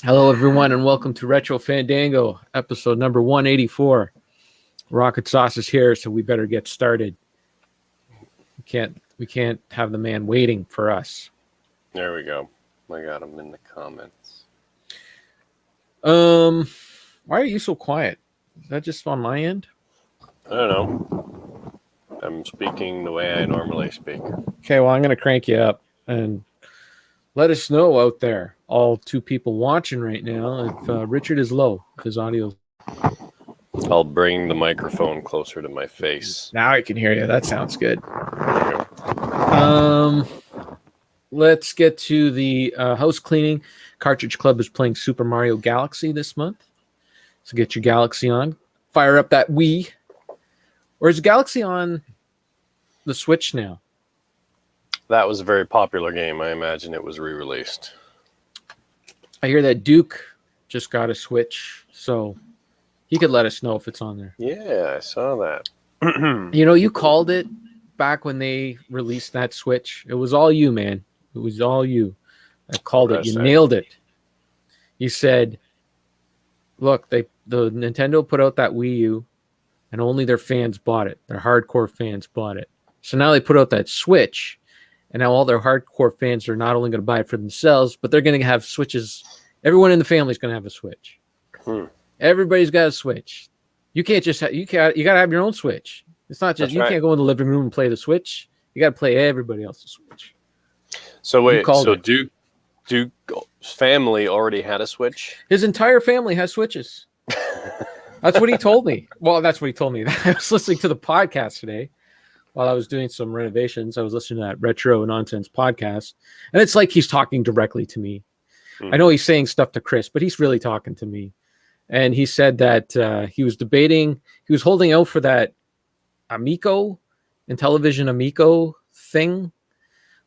Hello, everyone, and welcome to Retro Fandango, episode number 184. Rocket Sauce is here, so we better get started. We can't have the man waiting for us. There we go. I got him in the comments. Why are you so quiet? Is that just on my end? I don't know. I'm speaking the way I normally speak. Okay, well, I'm going to crank you up and let us know out there, all two people watching right now, if Richard is low, if his audio. I'll bring the microphone closer to my face. Now I can hear you. That sounds good. There you go. Let's get to the house cleaning. Cartridge Club is playing Super Mario Galaxy this month. So get your Galaxy on. Fire up that Wii. Or is Galaxy on the Switch now? That was a very popular game. I imagine it was re-released. I hear that Duke just got a Switch, so he could let us know if it's on there. Yeah, I saw that. You know, you called it back when they released that Switch. It was all you, man. It was all you. I called it. You nailed it. You said, look, the Nintendo put out that Wii U, and only their fans bought it. Their hardcore fans bought it. So now they put out that Switch, and now all their hardcore fans are not only going to buy it for themselves, but they're going to have Switches. Everyone in the family is going to have a Switch. Everybody's got a Switch. You can't just you got to have your own Switch. It's not just can't go in the living room and play the Switch. You got to play everybody else's Switch. So wait, so Duke's family already had a Switch? His entire family has Switches. That's what he told me. Well, that's what he told me. I was listening to the podcast today while I was doing some renovations. I was listening to that Retro Nonsense podcast, and it's like he's talking directly to me. I know he's saying stuff to Chris, but he's really talking to me. And he said that he was holding out for that Amico and Television Amico thing.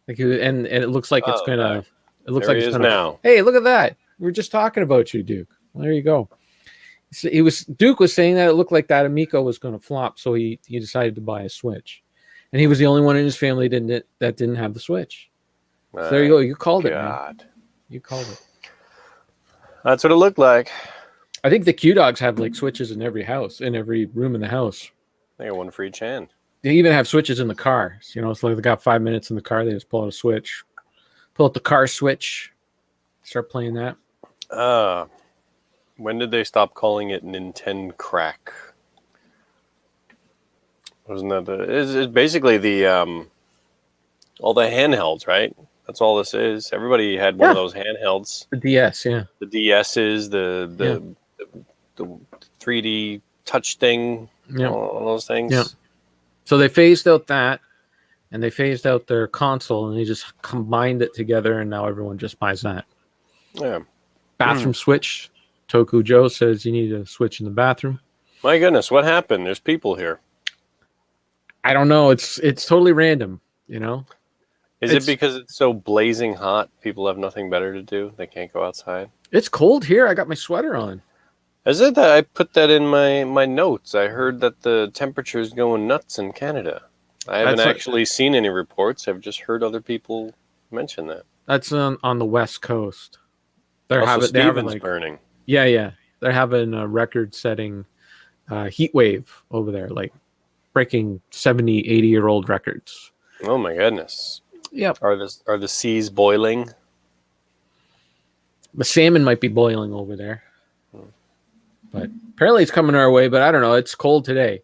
And it looks like it's gonna. It looks like it's gonna. Now. Hey, look at that! We were just talking about you, Duke. Well, there you go. So Duke was saying that it looked like that Amico was going to flop, so he decided to buy a Switch, and he was the only one in his family that didn't have the Switch. So there you go. You called it, man. You called it. That's what it looked like. I think the Q Dogs have like Switches in every house, in every room in the house. They got one for each hand. They even have Switches in the car. You know, it's like they got 5 minutes in the car. They just pull out a Switch, pull out the car Switch, start playing that. When did they stop calling it Nintendo Crack? Wasn't that it's basically the all the handhelds, right? That's all this is. Everybody had one of those handhelds. The DS, yeah. The DSs, the 3D touch thing, all those things. Yeah. So they phased out that, and they phased out their console, and they just combined it together, and now everyone just buys that. Yeah. Bathroom switch. Toku Joe says you need a switch in the bathroom. My goodness, what happened? There's people here. I don't know. It's totally random, you know? Is it because it's so blazing hot, people have nothing better to do? They can't go outside? It's cold here. I got my sweater on. Is it that I put that in my notes? I heard that the temperature is going nuts in Canada. I haven't actually seen any reports. I've just heard other people mention that. That's on the West Coast. They're having burning. Yeah. They're having a record-setting heat wave over there, like breaking 70, 80-year-old records. Oh my goodness. Yep. Are the seas boiling? The salmon might be boiling over there. But apparently it's coming our way, but I don't know. It's cold today.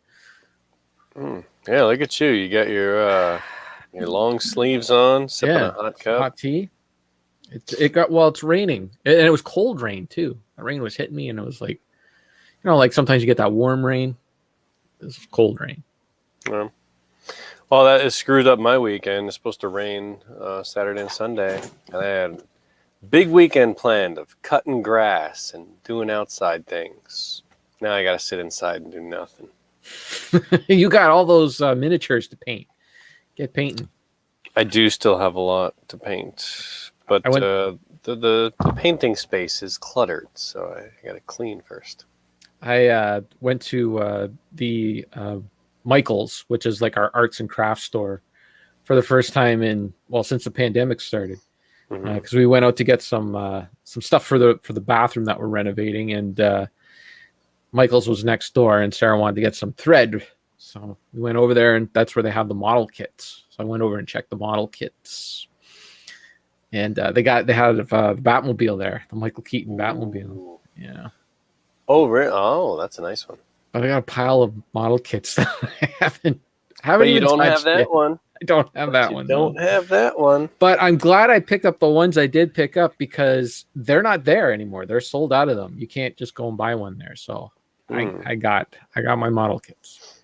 Yeah, look at you. You got your long sleeves on, sipping a hot cup. Hot tea. It's raining. And it was cold rain too. The rain was hitting me and it was like, you know, like sometimes you get that warm rain. This is cold rain. Yeah. Well, that has screwed up my weekend. It's supposed to rain Saturday and Sunday. And I had a big weekend planned of cutting grass and doing outside things. Now I got to sit inside and do nothing. You got all those miniatures to paint. Get painting. I do still have a lot to paint. But the painting space is cluttered, so I got to clean first. I went to the Michael's, which is like our arts and crafts store, for the first time since the pandemic started. because we went out to get some stuff for the bathroom that we're renovating, and Michael's was next door, and Sarah wanted to get some thread, so we went over there, and that's where they have the model kits. So I went over and checked the model kits, and they had the Batmobile there, the Michael Keaton Batmobile. Ooh. Yeah. Oh, really? Oh, that's a nice one. But I got a pile of model kits that I haven't But you even don't have touched that yet. one. I don't have that You one. don't have that one. But I'm glad I picked up the ones I did pick up because they're not there anymore. They're sold out of them. You can't just go and buy one there. So I got my model kits.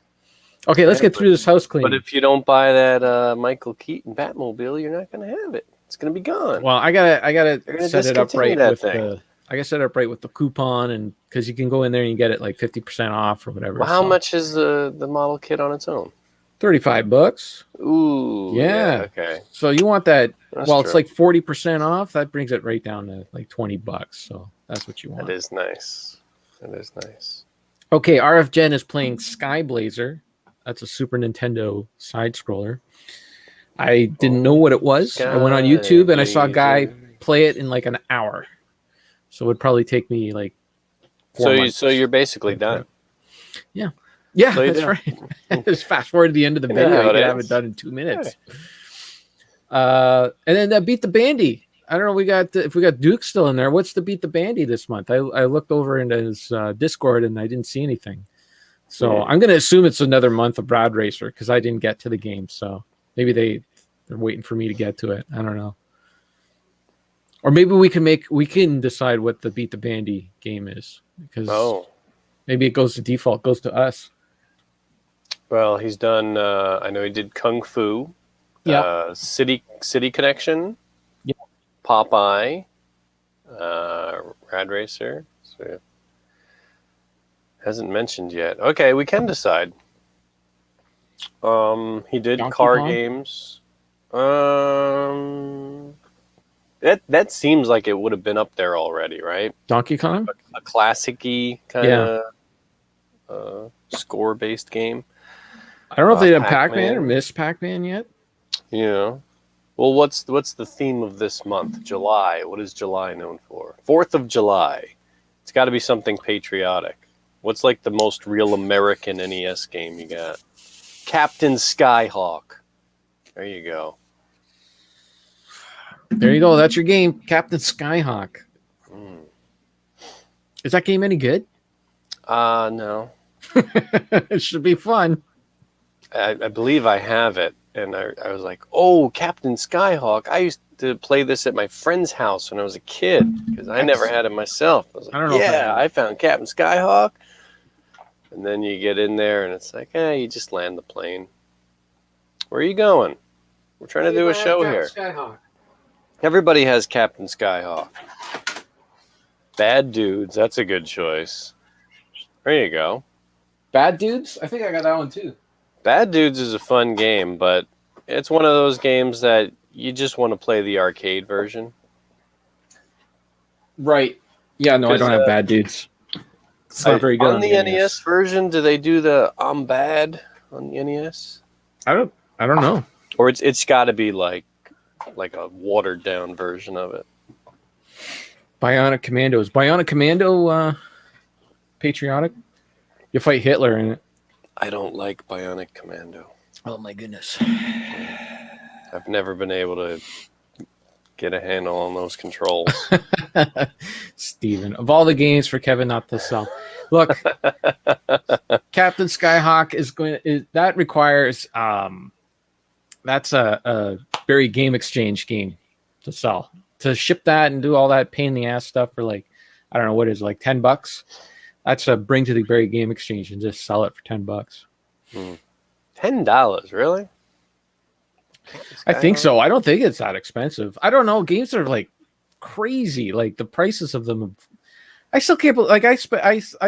Okay, let's get through this house cleaning. But if you don't buy that Michael Keaton Batmobile, you're not going to have it. It's going to be gone. Well, I gotta They're gonna set it up right discontinue with that thing. I gotta set it up right with the coupon, and because you can go in there and you get it like 50% off or whatever. Well, how so. much is the model kit on its own? $35. Ooh. Yeah. Okay. So you want that? That's well, true. it's like 40% off. That brings it right down to like $20. So that's what you want. That is nice. That is nice. Okay, RF Gen is playing Sky Blazer. That's a Super Nintendo side scroller. I didn't know what it was. I went on YouTube and I saw a guy play it in like an hour. So it would probably take me like 4 months. So you're basically done. Yeah. Yeah, So that's right. Just fast forward to the end of the video. how You it can have is. it done in 2 minutes. And then Beat the Bandy. I don't know if we got Duke still in there. What's the Beat the Bandy this month? I looked over into his Discord and I didn't see anything. So I'm going to assume it's another month of Brad Racer because I didn't get to the game. So maybe they're waiting for me to get to it. I don't know. Or maybe we can decide what the Beat the Bandy game is because maybe it goes to default, goes to us. Well, he's done. I know he did Kung Fu. Yeah. City Connection. Yeah. Popeye. Rad Racer. So hasn't mentioned yet. Okay, we can decide. He did Donkey car Kong? games. That seems like it would have been up there already, right? Donkey Kong? A classic-y kind of score-based game. I don't know if they did Pac-Man. Pac-Man or Miss Pac-Man yet. Yeah. Well, what's the theme of this month? July. What is July known for? 4th of July. It's got to be something patriotic. What's like the most real American NES game you got? Captain Skyhawk. There you go. There you go. That's your game, Captain Skyhawk. Is that game any good? No. It should be fun. I believe I have it. And I was like, oh, Captain Skyhawk. I used to play this at my friend's house when I was a kid because I never had it myself. I was like, I don't know if I found Captain Skyhawk. And then you get in there and it's like, you just land the plane. Where are you going? We're trying to do a show here. Skyhawk. Everybody has Captain Skyhawk. Bad Dudes. That's a good choice. There you go. Bad Dudes? I think I got that one too. Bad Dudes is a fun game, but it's one of those games that you just want to play the arcade version. Right. Yeah, no, I don't have Bad Dudes. It's not very good on the NES version. Do they do the I'm bad on the NES? I don't know. Or it's got to be like a watered down version of it. Bionic Commando. Is Bionic Commando patriotic? You fight Hitler in it. I don't like Bionic Commando. Oh my goodness. I've never been able to get a handle on those controls. Steven, of all the games for Kevin not to sell. Look, Captain Skyhawk that requires that's a very game exchange game to sell. To ship that and do all that pain in the ass stuff for like, I don't know what it is, like $10. That's a bring to the Berry Game Exchange and just sell it for $10. $10, really? I think so. I don't think it's that expensive. I don't know. Games are like crazy. Like the prices of them. I still can't. Like I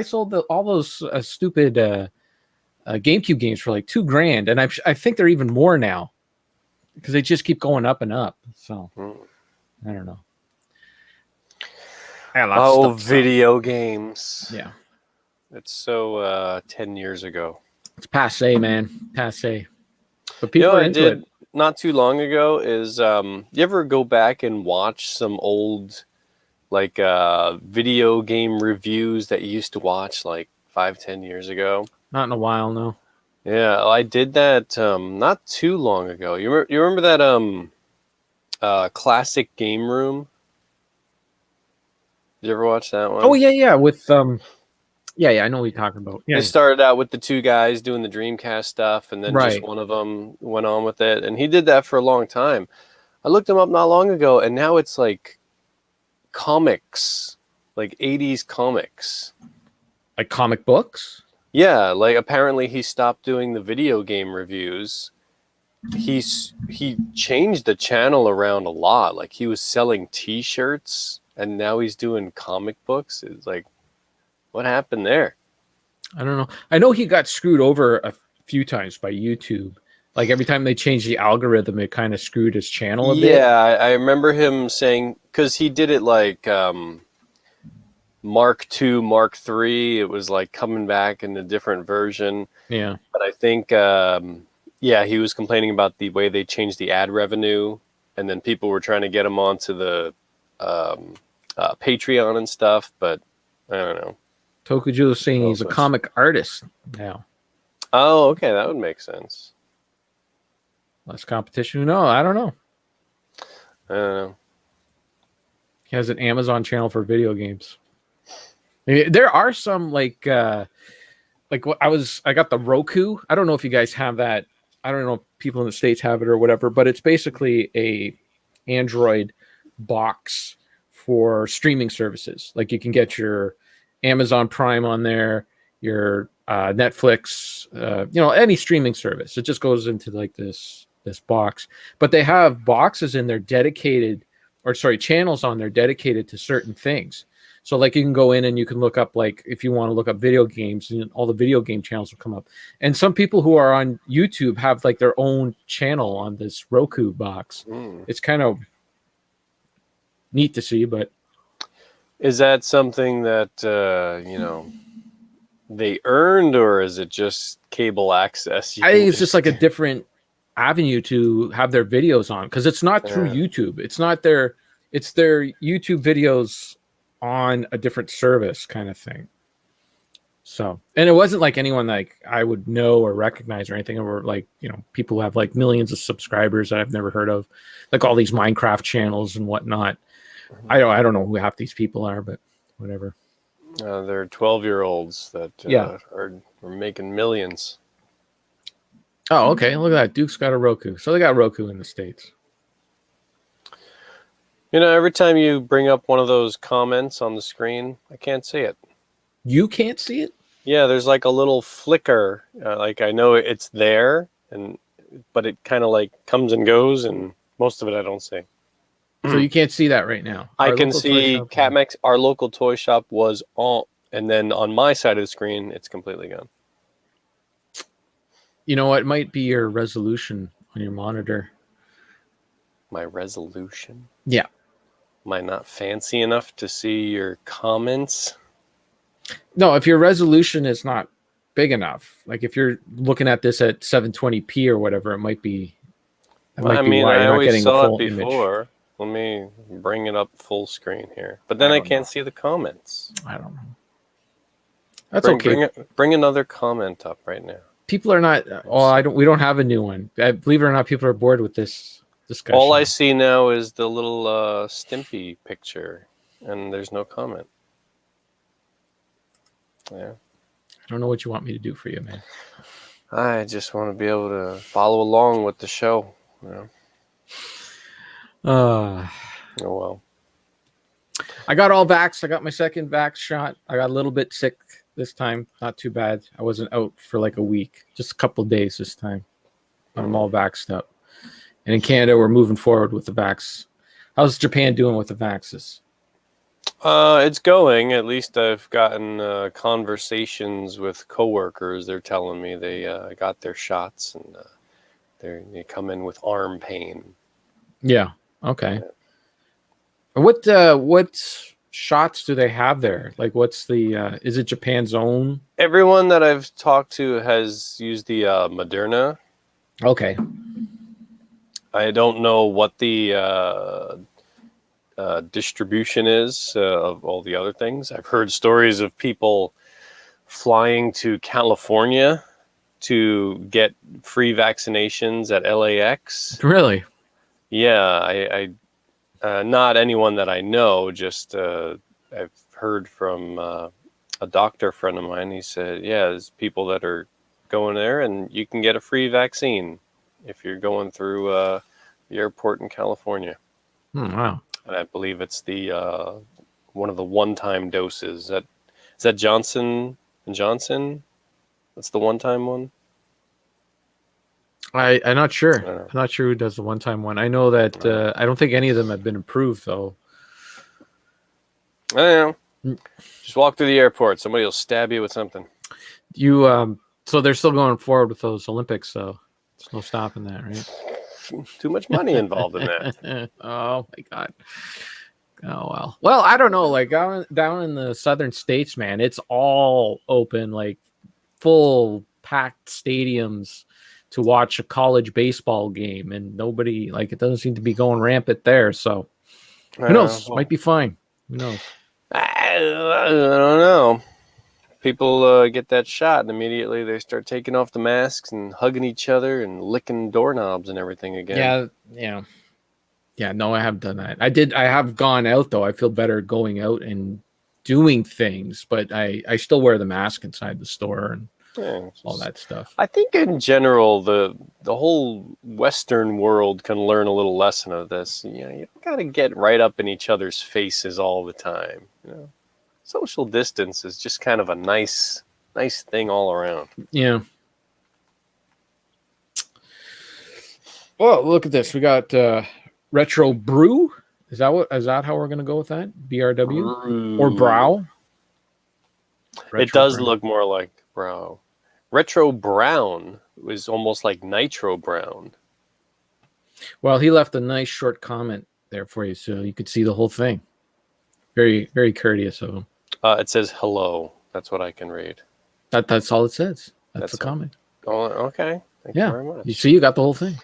sold all those stupid GameCube games for like $2,000, and I think they're even more now because they just keep going up and up. So I don't know. Video games. Yeah. It's so 10 years ago. It's passe, man. Passe. But people are into it. not too long ago is you ever go back and watch some old like video game reviews that you used to watch like 5-10 years ago? Not in a while, no. Yeah, I did that not too long ago. You remember that classic game room? Did you ever watch that one? Oh yeah, with yeah, I know what you're talking about. Yeah, It started out with the two guys doing the Dreamcast stuff, and then just right. one of them went on with it, and he did that for a long time. I looked him up not long ago, and now it's like comics, like 80s comics. Like comic books? Yeah, like apparently he stopped doing the video game reviews. He changed the channel around a lot. Like he was selling T-shirts, and now he's doing comic books. It's like, what happened there? I don't know. I know he got screwed over a few times by YouTube. Like every time they changed the algorithm, it kind of screwed his channel a bit. Yeah, I remember him saying, because he did it like Mark II, Mark III. It was like coming back in a different version. Yeah. But I think, yeah, he was complaining about the way they changed the ad revenue, and then people were trying to get him onto the Patreon and stuff. But I don't know. Tokuju is saying he's a comic artist now. Oh, okay, that would make sense. Less competition? No, I don't know. I don't know. He has an Amazon channel for video games. I mean, there are some like what I got the Roku. I don't know if you guys have that. I don't know if people in the States have it or whatever, but it's basically a Android box for streaming services. Like you can get your Amazon Prime on there, your Netflix, any streaming service. It just goes into like this box. But they have boxes in there channels on there dedicated to certain things. So like you can go in and you can look up, like if you want to look up video games, and all the video game channels will come up. And some people who are on YouTube have like their own channel on this Roku box. It's kind of neat to see, but is that something that they earned, or is it just cable access? I think it's just like a different avenue to have their videos on, because it's not through YouTube. It's their YouTube videos on a different service kind of thing. So, and it wasn't like anyone like I would know or recognize or anything. Or like, people who have like millions of subscribers that I've never heard of, like all these Minecraft channels and whatnot. I don't know who half these people are, but whatever. They're 12-year-olds that are making millions. Oh, okay. Look at that. Duke's got a Roku. So they got Roku in the States. Every time you bring up one of those comments on the screen, I can't see it. You can't see it? Yeah, there's like a little flicker. Like I know it's there, but it kind of like comes and goes, and most of it I don't see. So you can't see that right now. I can see Catmax. Our local toy shop was on, and then on my side of the screen, it's completely gone. You know what? It might be your resolution on your monitor. My resolution? Yeah. Am I not fancy enough to see your comments? No, if your resolution is not big enough, like if you're looking at this at 720p or whatever, it might be. I always saw it before. Image. Let me bring it up full screen here. But then I can't see the comments. I don't know. That's okay. Bring another comment up right now. People are not. Oh, we don't have a new one. Believe it or not, people are bored with this discussion. All I see now is the little Stimpy picture, and there's no comment. Yeah. I don't know what you want me to do for you, man. I just want to be able to follow along with the show. Oh well. I got all vaxxed. I got my second vax shot. I got a little bit sick this time. Not too bad. I wasn't out for like a week. Just a couple of days this time. I'm all vaxxed up. And in Canada, we're moving forward with the vax. How's Japan doing with the vaxes? It's going. At least I've gotten conversations with coworkers. They're telling me they got their shots, and they come in with arm pain. Yeah. Okay. What shots do they have there? Like, what's the? Is it Japan's own? Everyone that I've talked to has used the Moderna. Okay. I don't know what the distribution is of all the other things. I've heard stories of people flying to California to get free vaccinations at LAX. Really? Yeah, I not anyone that I know, just I've heard from a doctor friend of mine. He said, yeah, there's people that are going there and you can get a free vaccine if you're going through the airport in California. Wow. And I believe it's the one of the one-time doses. Is that Johnson and Johnson? That's the one-time one. I'm not sure. I don't know. I'm not sure who does the one-time one. I know that I don't think any of them have been approved, though. I don't know. Just walk through the airport. Somebody will stab you with something. So they're still going forward with those Olympics, so there's no stopping that, right? Too much money involved in that. Oh my God. Oh well. Well, I don't know. Like down in the southern states, man, it's all open, like full packed stadiums to watch a college baseball game, and nobody, like, it doesn't seem to be going rampant there. So who knows? Might be fine. Who knows? I don't know. People get that shot and immediately they start taking off the masks and hugging each other and licking doorknobs and everything again. Yeah. No, I haven't done that. I have gone out though. I feel better going out and doing things, but I still wear the mask inside the store and all that stuff. I think in general, the whole Western world can learn a little lesson of this. You know, you got to get right up in each other's faces all the time. You know, social distance is just kind of a nice thing all around. Yeah. Well, look at this. We got retro brew. Is that how we're going to go with that? BRW Brew. or brow? It does look more like brow. Retro brown was almost like nitro brown. Well, he left a nice short comment there for you, so you could see the whole thing. Very, very courteous of him. It says hello. That's what I can read. That's all it says. That's a comment. Oh, okay. Thank you very much. You see, you got the whole thing.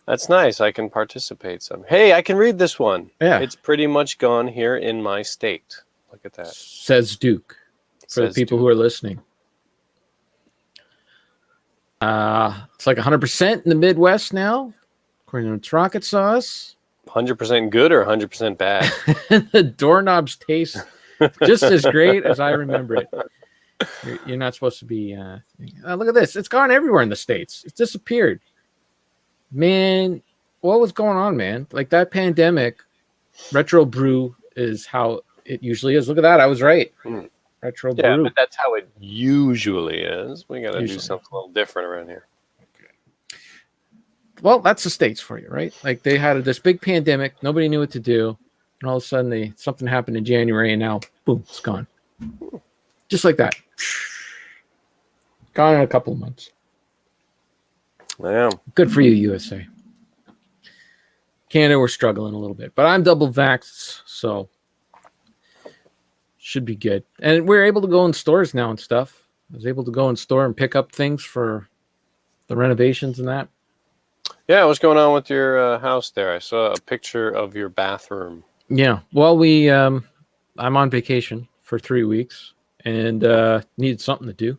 That's nice. I can participate some. Hey, I can read this one. Yeah. It's pretty much gone here in my state. Look at that. Says Duke. For the people who are listening. It's like 100% in the Midwest now, according to its rocket sauce. 100% good or 100% bad? The doorknobs taste just as great as I remember it. You're not supposed to be. Look at this. It's gone everywhere in the States. It's disappeared. Man, what was going on, man? Like that pandemic, retro brew is how it usually is. Look at that. I was right. Retro brew. Yeah, but that's how it usually is. We got to do something a little different around here. Well, that's the States for you, right? Like they had this big pandemic. Nobody knew what to do. And all of a sudden something happened in January and now, boom, it's gone. Just like that. Gone in a couple of months. Yeah. Good for you, USA. Canada, we're struggling a little bit. But I'm double vaxxed, so should be good. And we're able to go in stores now and stuff. I was able to go in store and pick up things for the renovations and that. Yeah, what's going on with your house there? I saw a picture of your bathroom. Yeah. Well, I'm on vacation for 3 weeks and needed something to do.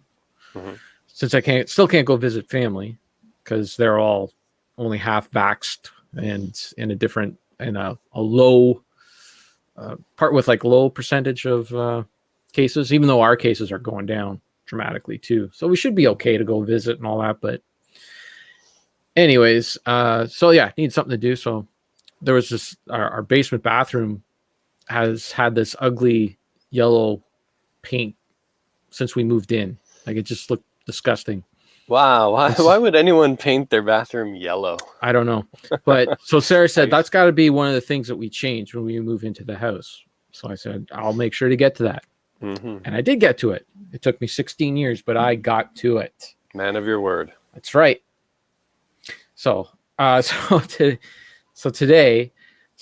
Mm-hmm. Since I still can't go visit family because they're all only half vaxxed and in a low part with like low percentage of cases, even though our cases are going down dramatically too. So we should be okay to go visit and all that. But anyways, so yeah, need something to do. So there was this, our basement bathroom has had this ugly yellow paint since we moved in. Like it just looked disgusting. Wow. Why would anyone paint their bathroom yellow? I don't know. But so Sarah said, that's got to be one of the things that we change when we move into the house. So I said, I'll make sure to get to that. Mm-hmm. And I did get to it. It took me 16 years, but I got to it. Man of your word. That's right. So today,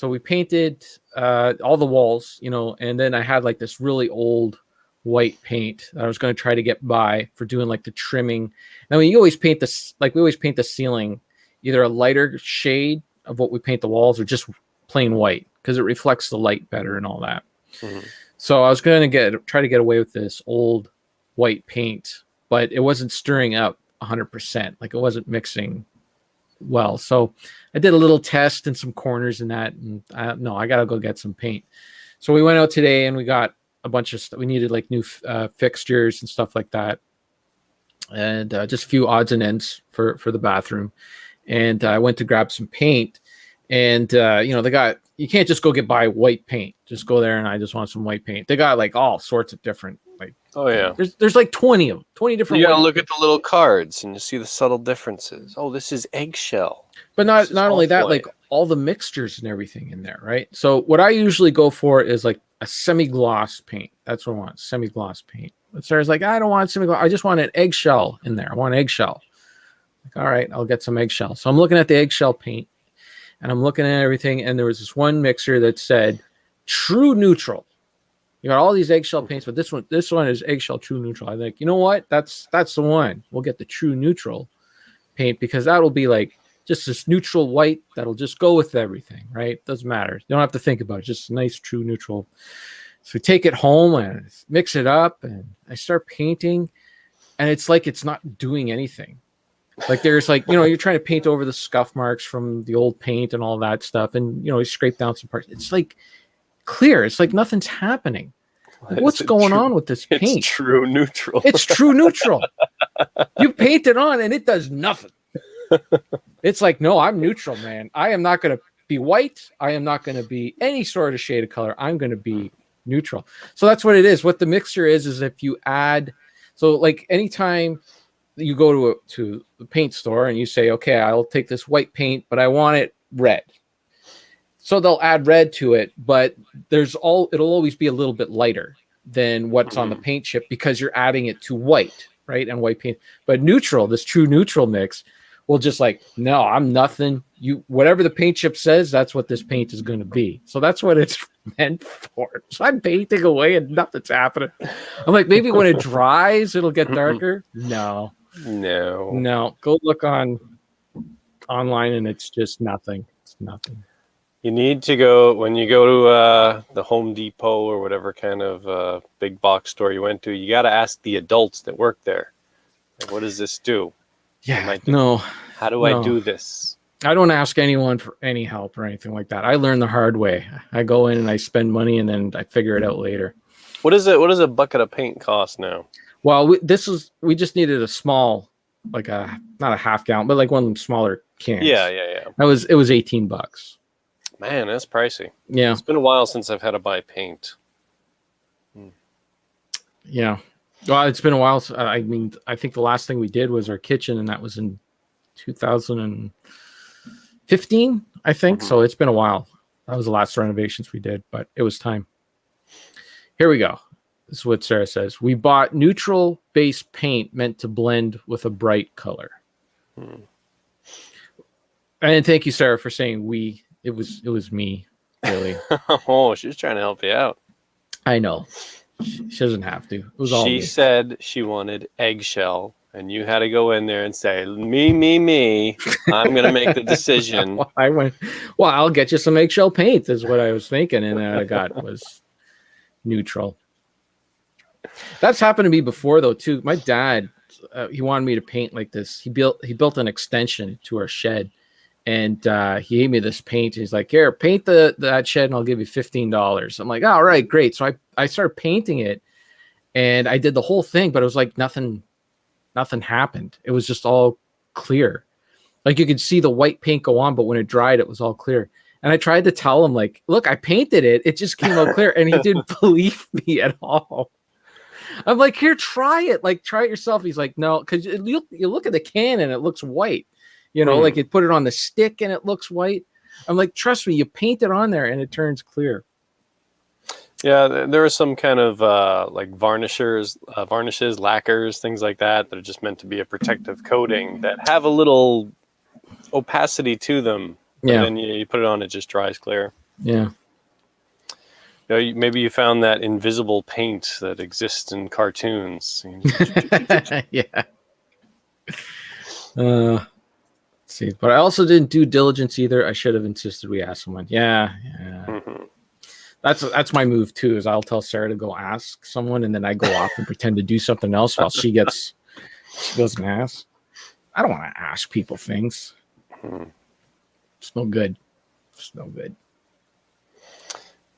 we painted all the walls, and then I had like this really old white paint that I was going to try to get by for doing like the trimming. Now, we always paint the ceiling either a lighter shade of what we paint the walls are just plain white because it reflects the light better and all that. Mhm. So I was going to try to get away with this old white paint, but it wasn't stirring up 100%. Like it wasn't mixing well. So I did a little test in some corners in that, and I got to go get some paint. So we went out today and we got a bunch of stuff. We needed like new fixtures and stuff like that, and just a few odds and ends for the bathroom. And I went to grab some paint, and they got, you can't just go buy white paint. Just go there and I just want some white paint. They got like all sorts of different, like, Oh yeah. there's like 20 of them, 20 different. You gotta look at the little cards and you see the subtle differences. Oh, this is eggshell. But not only that, like all the mixtures and everything in there, right? So what I usually go for is like a semi-gloss paint. That's what I want, semi-gloss paint. But Sarah's like, I don't want semi-gloss. I just want an eggshell in there. I want eggshell. Like, all right, I'll get some eggshell. So I'm looking at the eggshell paint, and I'm looking at everything, and there was this one mixer that said true neutral. You got all these eggshell paints, but this one is eggshell true neutral. I'm like, you know what? That's the one. We'll get the true neutral paint because that'll be like just this neutral white that'll just go with everything, right? Doesn't matter. You don't have to think about it. Just nice true neutral. So we take it home and mix it up, and I start painting, and it's like it's not doing anything. Like there's like, you're trying to paint over the scuff marks from the old paint and all that stuff, and you scrape down some parts. It's like clear. It's like nothing's happening. Like, what's going on with this paint? It's true neutral. It's true neutral. You paint it on and it does nothing. It's like, no, I'm neutral, man. I am not going to be white. I am not going to be any sort of shade of color. I'm going to be neutral. So that's what it is. What the mixture is if you add, so like anytime you go to the paint store and you say, okay, I'll take this white paint, but I want it red. So they'll add red to it, but it'll always be a little bit lighter than what's on the paint chip because you're adding it to white, right? And white paint. But neutral, this true neutral mix will just like, no, I'm nothing. Whatever the paint chip says, that's what this paint is going to be. So that's what it's meant for. So I'm painting away and nothing's happening. I'm like, maybe when it dries, it'll get darker. No. Go look online and it's just nothing. It's nothing. You need to go, when you go to the Home Depot or whatever kind of big box store you went to, you got to ask the adults that work there, like, what does this do? Yeah, How do I do this? I don't ask anyone for any help or anything like that. I learn the hard way. I go in and I spend money and then I figure it out later. What does a bucket of paint cost now? Well, we just needed a small, like not a half gallon, but like one of them smaller cans. Yeah. It was $18. Man, that's pricey. Yeah. It's been a while since I've had to buy paint. Yeah. Well, it's been a while. I mean, I think the last thing we did was our kitchen, and that was in 2015, I think. So it's been a while. That was the last renovations we did, but it was time. Here we go. This is what Sarah says. We bought neutral base paint meant to blend with a bright color. And thank you, Sarah, for saying we. It was me, really. Oh, she was trying to help you out. I know. She doesn't have to. It was all me. She said she wanted eggshell, and you had to go in there and say, me. I'm going to make the decision. I went, well, I'll get you some eggshell paint, is what I was thinking, and I got was neutral. That's happened to me before, though, too. My dad, he wanted me to paint like this. He built an extension to our shed. And he gave me this paint. He's like, here, paint that shed and I'll give you $15. I'm like, all right, great. So I started painting it and I did the whole thing, but it was like nothing happened. It was just all clear. Like you could see the white paint go on, but when it dried, it was all clear. And I tried to tell him, like, look, I painted it. It just came out clear. And he didn't believe me at all. I'm like, here, try it. Like, try it yourself. He's like, no, because you look at the can and it looks white. Like you put it on the stick and it looks white. I'm like, trust me, you paint it on there and it turns clear. Yeah, there are some kind of like varnishes, lacquers, things like that are just meant to be a protective coating that have a little opacity to them. Yeah. And then you put it on, it just dries clear. Yeah. Maybe you found that invisible paint that exists in cartoons. Yeah. See, but I also didn't do diligence either. I should have insisted we ask someone. Yeah. Mm-hmm. That's my move too. Is I'll tell Sarah to go ask someone, and then I go off and pretend to do something else while she goes and asks. I don't want to ask people things. It's no good. It's no good.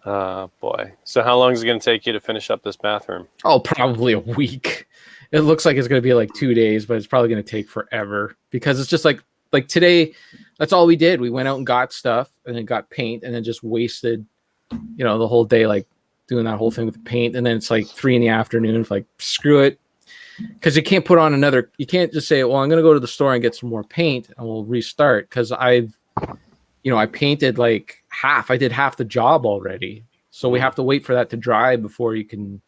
Boy. So how long is it going to take you to finish up this bathroom? Oh, probably a week. It looks like it's going to be like 2 days, but it's probably going to take forever because it's just like today. That's all we did. We went out and got stuff, and then got paint, and then just wasted, the whole day like doing that whole thing with the paint. And then it's like 3 p.m. It's like screw it, because you can't put on another. You can't just say, "Well, I'm going to go to the store and get some more paint, and we'll restart." Because I painted like half. I did half the job already, so we have to wait for that to dry before you can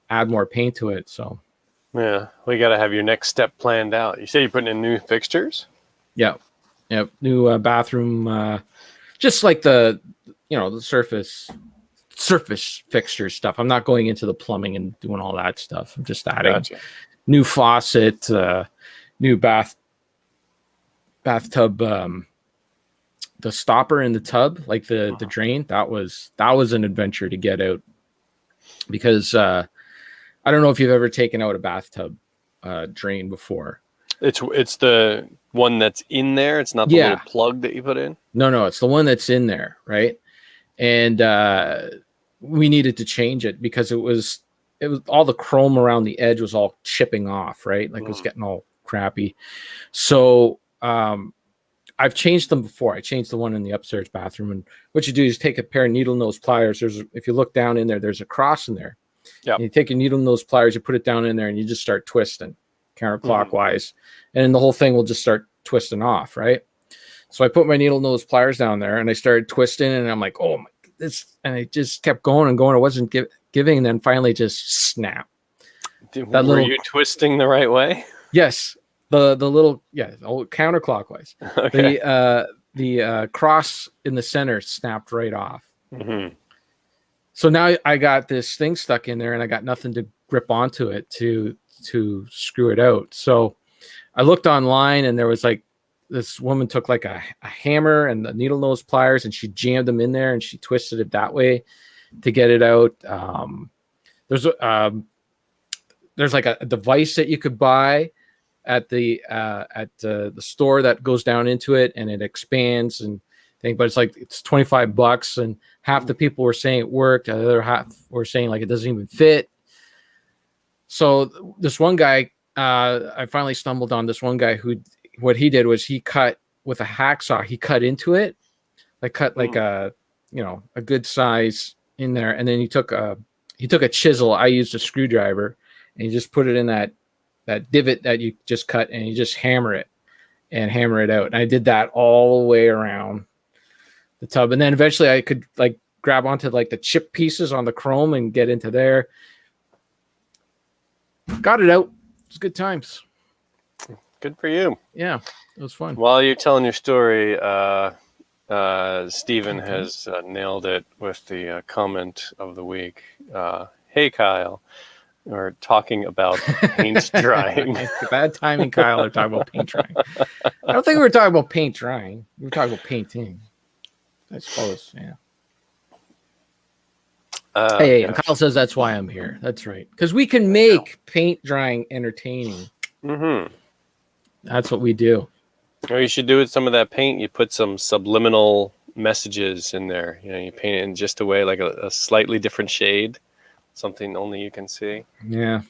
add more paint to it. So. Yeah, we got to have your next step planned out. You say you're putting in new fixtures? Yeah. New bathroom, just like the surface fixture stuff. I'm not going into the plumbing and doing all that stuff. I'm just adding new faucet, new bathtub, the stopper in the tub, like the drain. That was an adventure to get out, because I don't know if you've ever taken out a bathtub drain before. It's the one that's in there. It's not the little plug that you put in. No, it's the one that's in there, right? And we needed to change it because it was all the chrome around the edge was all chipping off, right? Like it was getting all crappy. So I've changed them before. I changed the one in the upstairs bathroom, and what you do is take a pair of needle nose pliers. If you look down in there, there's a cross in there. Yeah. You take a needle nose pliers, you put it down in there, and you just start twisting counterclockwise, and the whole thing will just start twisting off, right? So I put my needle nose pliers down there, and I started twisting, and I'm like, oh my, and I just kept going and going. I wasn't giving, and then finally just snap. Were you twisting the right way? Yes. The little, counterclockwise. Okay. The cross in the center snapped right off. Mm-hmm. So now I got this thing stuck in there, and I got nothing to grip onto it to screw it out. So I looked online, and there was like this woman took like a hammer and the needle nose pliers, and she jammed them in there, and she twisted it that way to get it out. There's like a device that you could buy at the store that goes down into it, and it expands and thing, but it's $25, and half the people were saying it worked, the other half were saying like it doesn't even fit. So this one guy, I finally stumbled on this one guy who, what he did was he cut with a hacksaw, he cut into it, like cut like a good size in there, and then he took a chisel. I used a screwdriver, and he just put it in that divot that you just cut, and you just hammer it out. And I did that all the way around the tub, and then eventually I could like grab onto like the chip pieces on the chrome and get into there. Got it out. It's good times. Good for you. Yeah, it was fun. While you're telling your story, Steven has nailed it with the comment of the week. Hey, Kyle. We're talking about paint drying. Bad timing, Kyle. They're talking about paint drying. I don't think we were talking about paint drying. We were talking about painting, I suppose. Yeah. Hey, and Kyle says that's why I'm here. That's right. Because we can make paint drying entertaining. Mm-hmm. That's what we do. Or you should do with some of that paint. You put some subliminal messages in there. You paint it in just a way, like a slightly different shade. Something only you can see. Yeah.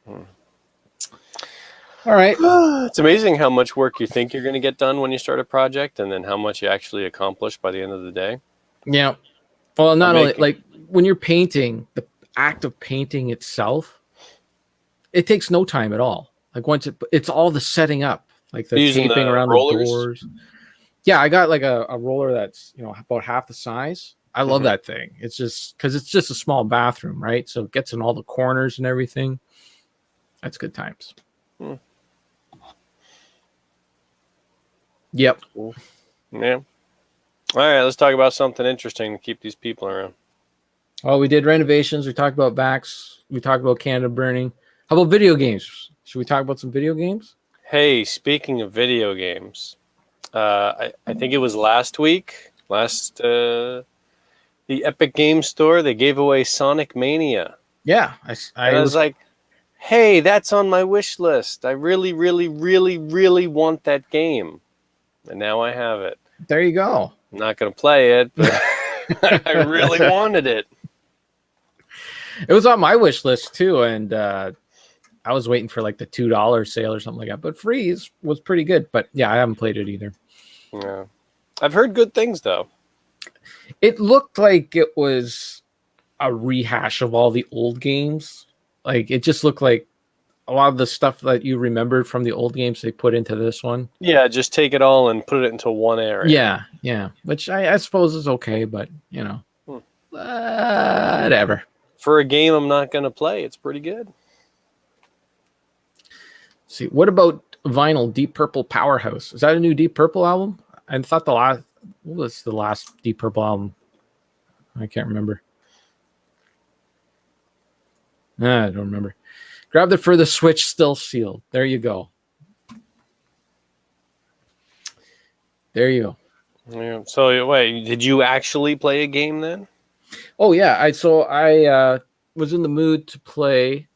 All right. It's amazing how much work you think you're going to get done when you start a project, and then how much you actually accomplish by the end of the day. Yeah. Well, not only like when you're painting, the act of painting itself, it takes no time at all. Like once it's all the setting up, like the taping around the doors. Yeah, I got like a roller that's about half the size. I love that thing. It's just because it's just a small bathroom, right? So it gets in all the corners and everything. That's good times. Yep. Cool. Yeah. All right, let's talk about something interesting to keep these people around. Well, we did renovations. We talked about backs. We talked about Canada burning. How about video games? Should we talk about some video games? Hey, speaking of video games, I think it was last week, the Epic Game Store, they gave away Sonic Mania. Yeah, I was like, hey, that's on my wish list. I really, really, really, really want that game. And now I have it. There you go. I'm not going to play it, but I really wanted it. It was on my wish list too, and I was waiting for like the $2 sale or something like that. But free was pretty good. But yeah, I haven't played it either. Yeah, I've heard good things though. It looked like it was a rehash of all the old games. Like it just looked like a lot of the stuff that you remembered from the old games they put into this one. Yeah, just take it all and put it into one area. Yeah. Which I suppose is okay, but you know, whatever. For a game I'm not going to play, it's pretty good. See, what about vinyl Deep Purple Powerhouse? Is that a new Deep Purple album? I thought what was the last Deep Purple album? I can't remember. I don't remember. Grabbed it for the Switch, still sealed. There you go. There you go. Yeah. So wait, did you actually play a game then? Oh yeah, I was in the mood to play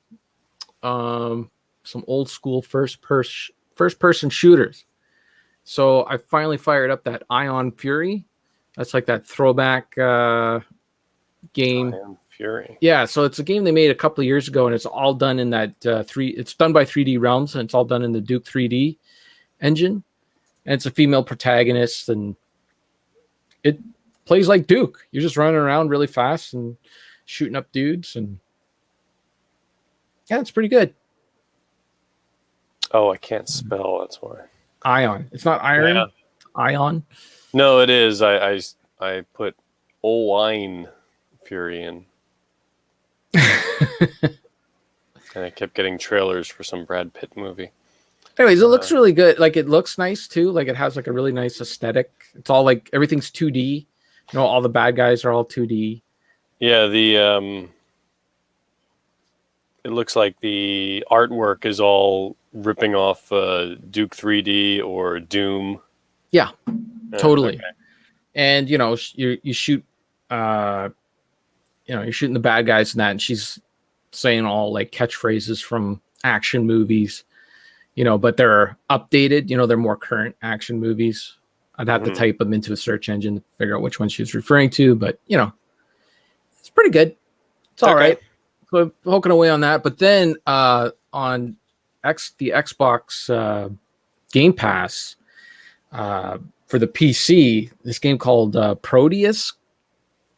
some old school first person shooters. So I finally fired up that Ion Fury. That's like that throwback game. Ion Fury. Yeah, so it's a game they made a couple of years ago, and it's all done in that it's done by 3D Realms, and it's all done in the Duke 3D engine. And it's a female protagonist, and it plays like Duke. You're just running around really fast and shooting up dudes, and yeah, it's pretty good. Oh, I can't spell. That's why. Ion. It's not iron. Yeah. Ion. No, it is. I put Wine Fury in, and I kept getting trailers for some Brad Pitt movie. Anyways, it looks really good. Like it looks nice too. Like it has like a really nice aesthetic. It's all like everything's 2D. You know, all the bad guys are all 2D. Yeah, it looks like the artwork is all ripping off Duke 3D or Doom. Yeah, totally. Okay. And you know, you shoot, you're shooting the bad guys and that, and she's saying all like catchphrases from action movies, you know, but they're updated. You know, they're more current action movies. I'd have to type them into a search engine to figure out which one she was referring to, but you know, it's pretty good. It's all right. So I'm poking away on that, but then on the Xbox Game Pass for the PC, this game called Proteus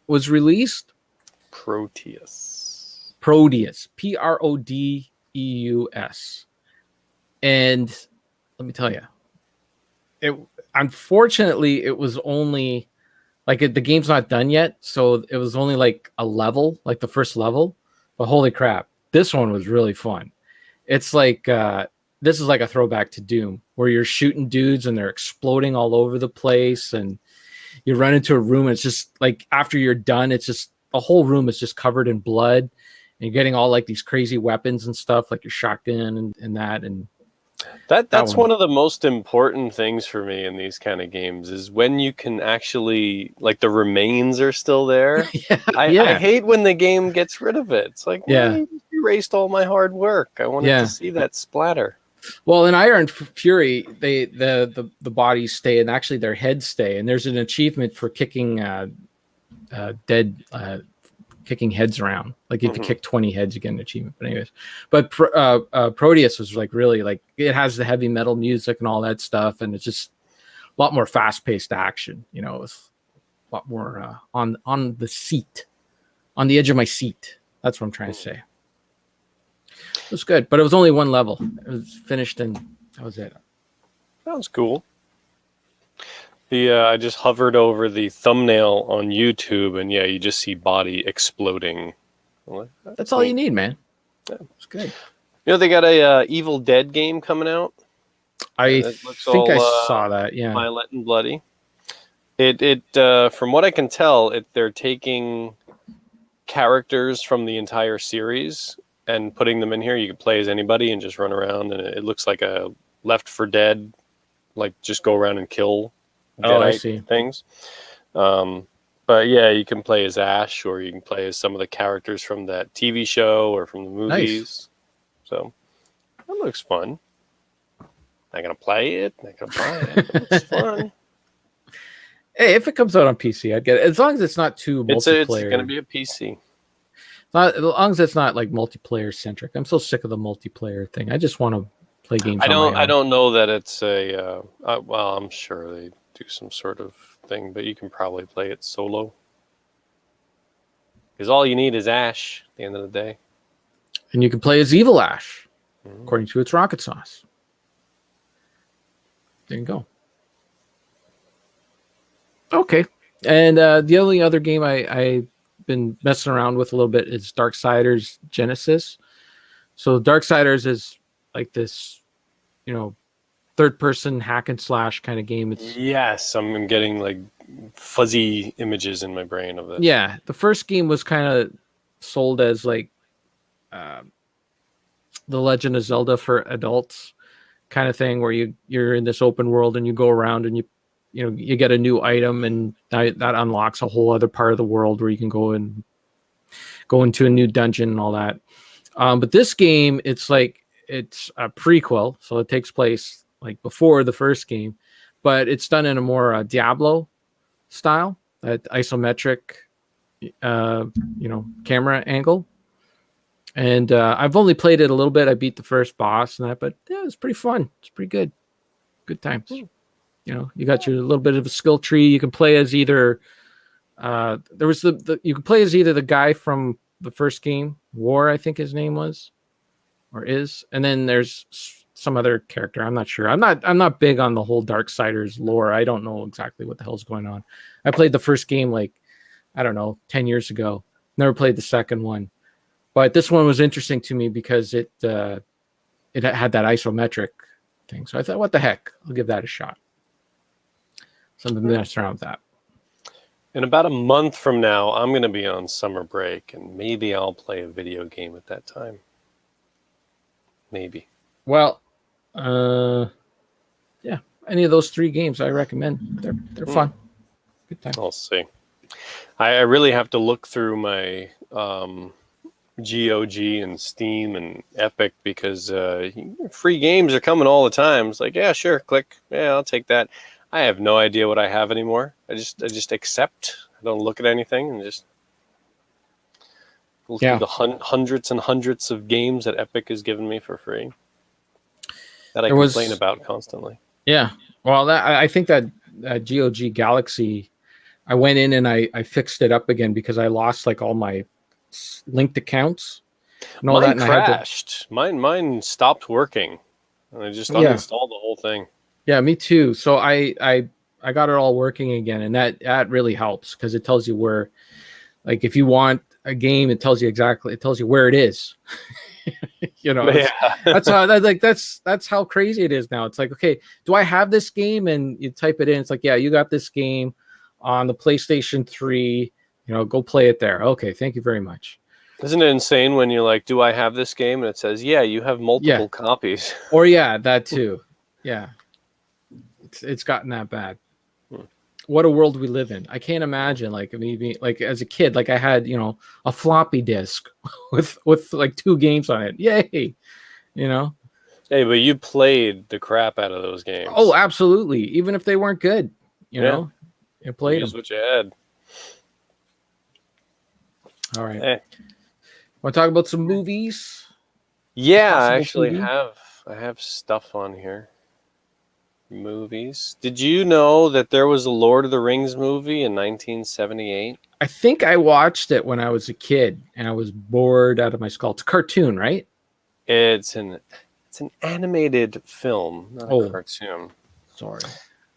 was released. Proteus. Prodeus. And let me tell you, unfortunately, it was only like the game's not done yet, so it was only like a level, like the first level. But holy crap, this one was really fun. It's like this is like a throwback to Doom, where you're shooting dudes and they're exploding all over the place, and you run into a room and it's just like after you're done, it's just the whole room is just covered in blood, and you're getting all like these crazy weapons and stuff, like your shotgun and that. And that's one of the most important things for me in these kind of games is when you can actually, like, the remains are still there. I hate when the game gets rid of it. It's like, you erased all my hard work. I wanted to see that splatter. Well, in Iron Fury, the bodies stay, and actually their heads stay. And there's an achievement for kicking kicking heads around. Like if you kick 20 heads, you get an achievement. But anyways, Proteus was like really like it has the heavy metal music and all that stuff, and it's just a lot more fast paced action. You know, it's a lot more on the seat, on the edge of my seat. That's what I'm trying to say. It was good, but it was only one level. It was finished, and that was it. Sounds cool. I just hovered over the thumbnail on YouTube, and you just see body exploding. That's all you need, man. Yeah. It's good. You know, they got a Evil Dead game coming out. I think I saw that. Yeah, violent and bloody. It from what I can tell, they're taking characters from the entire series and putting them in here. You can play as anybody and just run around, and it looks like a Left 4 Dead, like just go around and kill I see. things. But yeah, you can play as Ash, or you can play as some of the characters from that TV show or from the movies. Nice. So that looks fun. Not gonna play it. Not gonna buy it. But it's fun. Hey, if it comes out on PC, I'd get it as long as it's not too multiplayer. It's gonna be a PC. Not, as long as it's not like multiplayer centric. I'm so sick of the multiplayer thing. I just want to play games. I don't know that it's a. Well, I'm sure they do some sort of thing, but you can probably play it solo. Because all you need is Ash at the end of the day. And you can play as Evil Ash, according to its rocket sauce. There you go. Okay. And the only other game I've been messing around with a little bit is Darksiders Genesis. So Darksiders is like this, third-person hack and slash kind of game. Yes, I'm getting like fuzzy images in my brain of this. Yeah, the first game was kind of sold as like The Legend of Zelda for adults kind of thing, where you're in this open world and you go around and you get a new item, and that unlocks a whole other part of the world where you can go into a new dungeon and all that. But this game, it's a prequel, so it takes place like before the first game, but it's done in a more Diablo style, that isometric, camera angle. And I've only played it a little bit. I beat the first boss and that, but yeah, it's pretty fun. It's pretty good. Good times. You got your little bit of a skill tree. You can play as either you can play as either the guy from the first game, War, I think his name was, or is, and then there's some other character. I'm not sure. I'm not big on the whole Darksiders lore. I don't know exactly what the hell's going on. I played the first game 10 years ago. Never played the second one. But this one was interesting to me because it had that isometric thing. So I thought, what the heck? I'll give that a shot. So I'm going to mess around with that. In about a month from now, I'm going to be on summer break, and maybe I'll play a video game at that time. Maybe. Well, yeah, any of those 3 games I recommend. They're fun. Good time. I'll see. I really have to look through my GOG and Steam and Epic, because free games are coming all the time. It's like, yeah, sure, click. Yeah, I'll take that. I have no idea what I have anymore. I just accept. I don't look at anything and just go through the hundreds and hundreds of games that Epic has given me for free that I complain about constantly. Yeah. Well, I think that GOG Galaxy, I went in and I fixed it up again because I lost like all my linked accounts and all mine that. Crashed. Mine stopped working, and I just uninstalled the whole thing. Yeah, me too. So I got it all working again, and that really helps because it tells you where, like, if you want a game, it tells you where it is. That's how crazy it is now. It's like, okay, do I have this game? And you type it in. It's like, yeah, you got this game on the PlayStation 3. Go play it there. Okay, thank you very much. Isn't it insane when you're like, do I have this game? And it says, yeah, you have multiple copies. Or that too. Yeah. It's gotten that bad. What a world we live in. I can't imagine maybe as a kid, I had, a floppy disk with like 2 games on it. Yay. Hey, but you played the crap out of those games. Oh, absolutely. Even if they weren't good, you played them. What you had. All right. Hey. Want to talk about some movies? Yeah, I actually have stuff on here. Movies. Did you know that there was a Lord of the Rings movie in 1978? I think I watched it when I was a kid and I was bored out of my skull. It's a cartoon, right? It's an animated film, not a cartoon. Sorry.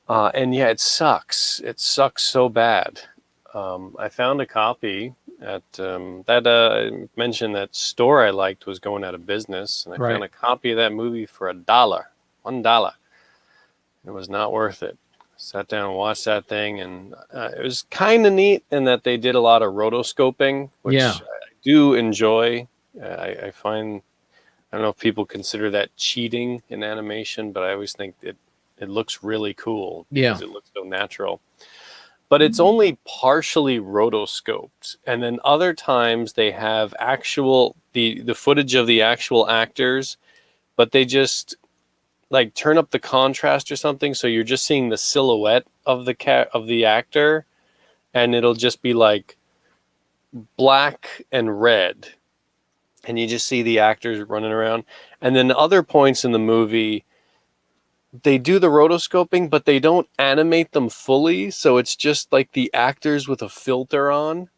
And yeah, it sucks. It sucks so bad. I found a copy at that mentioned that store I liked was going out of business, and I found a copy of that movie for $1. It was not worth it. Sat down and watched that thing, and it was kind of neat in that they did a lot of rotoscoping, which I do enjoy. I find, I don't know if people consider that cheating in animation, but I always think it looks really cool Yeah. because it looks so natural. But it's only partially rotoscoped, and then other times they have actual the footage of the actual actors, but they just like turn up the contrast or something, so you're just seeing the silhouette of the actor, and it'll just be like black and red, and you just see the actors running around. And then other points in the movie, they do the rotoscoping, but they don't animate them fully, so it's just like the actors with a filter on.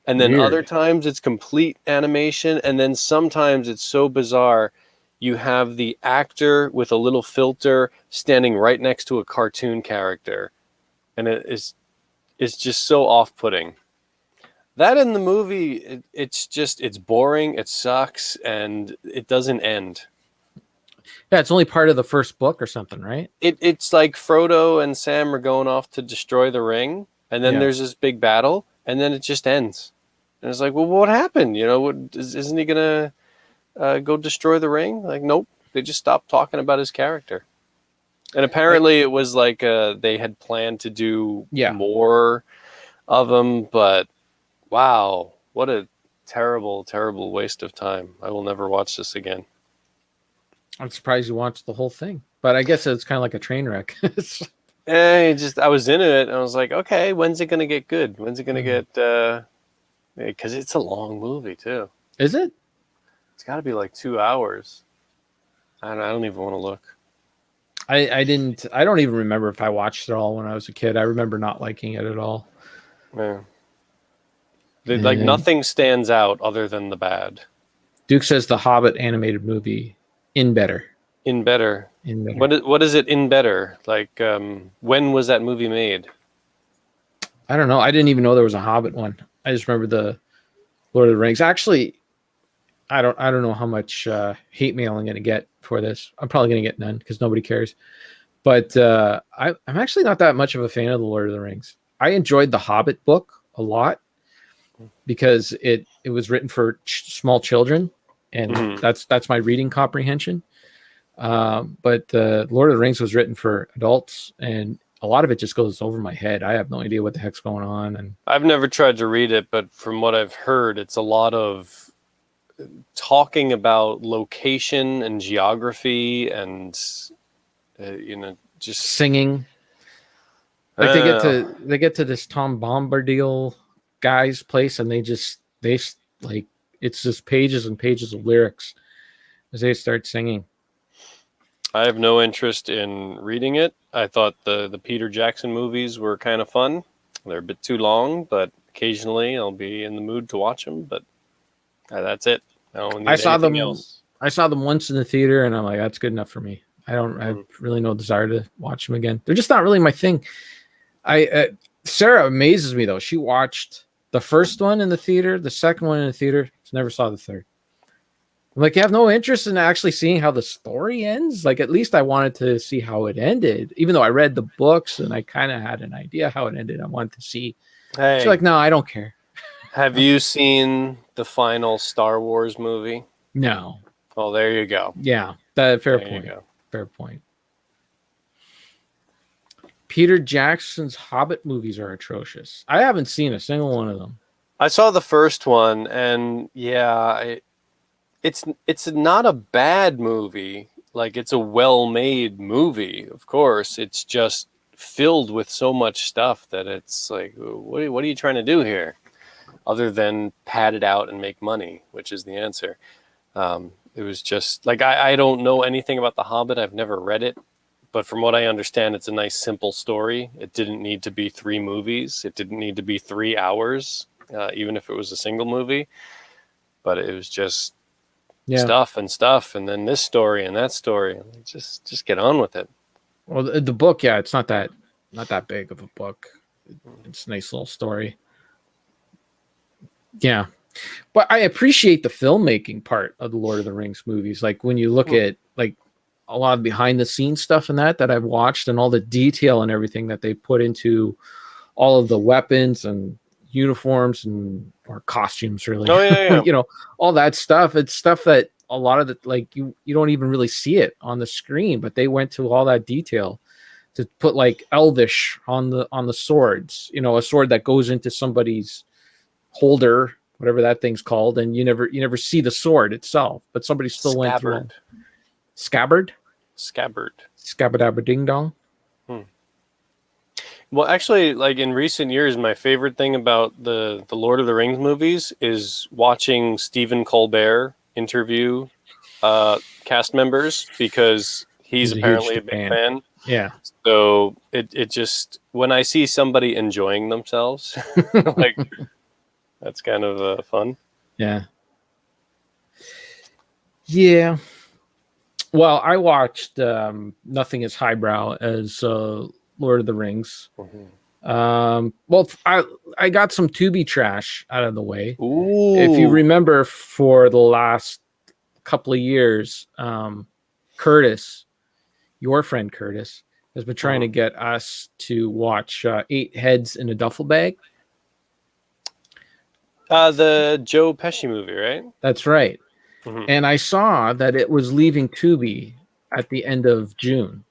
And then other Weird. times it's complete animation, and then sometimes it's so bizarre. You have the actor with a little filter standing right next to a cartoon character, and it's just so off-putting. That in the movie, it's boring, it sucks, and it doesn't end. Yeah, it's only part of the first book or something, right? It's like Frodo and Sam are going off to destroy the ring, and then Yeah. there's this big battle, and then it just ends. And it's like, well, what happened? Isn't he gonna go destroy the ring? Like, nope. They just stopped talking about his character. And apparently, it was like they had planned to do more of them, but wow, what a terrible, terrible waste of time. I will never watch this again. I'm surprised you watched the whole thing, but I guess it's kind of like a train wreck. I was into it, and I was like, okay, when's it gonna get good? When's it gonna get? Because it's a long movie too. Is it? It's got to be like 2 hours. I don't even want to look. I don't even remember if I watched it all when I was a kid. I remember not liking it at all. Yeah. Like nothing stands out other than the bad. Duke says the Hobbit animated movie in better. In better. What is it in better? Like when was that movie made? I don't know. I didn't even know there was a Hobbit one. I just remember the Lord of the Rings. Actually, I don't know how much hate mail I'm going to get for this. I'm probably going to get none because nobody cares. But I'm actually not that much of a fan of the Lord of the Rings. I enjoyed the Hobbit book a lot because it was written for small children, and that's my reading comprehension. But Lord of the Rings was written for adults, and a lot of it just goes over my head. I have no idea what the heck's going on. And I've never tried to read it, but from what I've heard, it's a lot of talking about location and geography and just singing. Like they get to this Tom Bombadil guy's place, and they like it's just pages and pages of lyrics as they start singing. I have no interest in reading it. I thought the Peter Jackson movies were kind of fun. They're a bit too long, but occasionally I'll be in the mood to watch them. But that's it. I saw them. Else. I saw them once in the theater, and I'm like, that's good enough for me. I have really no desire to watch them again. They're just not really my thing. Sarah amazes me though. She watched the first one in the theater, the second one in the theater. She never saw the third. I'm like, you have no interest in actually seeing how the story ends? Like, at least I wanted to see how it ended. Even though I read the books and I kind of had an idea how it ended, I wanted to see. Hey, she's like, no, I don't care. Have you seen the final Star Wars movie? No. Oh, there you go. Yeah, fair point. Fair point. Peter Jackson's Hobbit movies are atrocious. I haven't seen a single one of them. I saw the first one, and yeah, it's not a bad movie. Like, it's a well-made movie, of course. It's just filled with so much stuff that it's like, what are you trying to do here? Other than pad it out and make money, which is the answer. It was just, like, I don't know anything about The Hobbit. I've never read it. But from what I understand, it's a nice, simple story. It didn't need to be 3 movies. It didn't need to be 3 hours, even if it was a single movie. But it was just stuff, and then this story and that story. Just get on with it. Well, the book, it's not that big of a book. It's a nice little story. Yeah. But I appreciate the filmmaking part of the Lord of the Rings movies. Like, when you look at, like, a lot of behind the scenes stuff and that I've watched, and all the detail and everything that they put into all of the weapons and uniforms and or costumes, really. Oh yeah. You know, all that stuff. It's stuff that a lot of the like you don't even really see it on the screen, but they went to all that detail to put like Elvish on the swords. You know, a sword that goes into somebody's holder, whatever that thing's called, and you never see the sword itself, but somebody still went through all. Scabbard. Scabbadabba ding dong. Well, actually, like in recent years, my favorite thing about the Lord of the Rings movies is watching Stephen Colbert interview cast members, because he's apparently a big fan. Yeah. So it just, when I see somebody enjoying themselves, like, that's kind of fun. Yeah. Yeah. Well, I watched Nothing as Highbrow as Lord of the Rings. Well, I got some Tubi trash out of the way. Ooh. If you remember, for the last couple of years, Curtis, your friend Curtis, has been trying to get us to watch 8 Heads in a Duffel Bag. The Joe Pesci movie, right? That's right. And I saw that it was leaving Tubi at the end of June.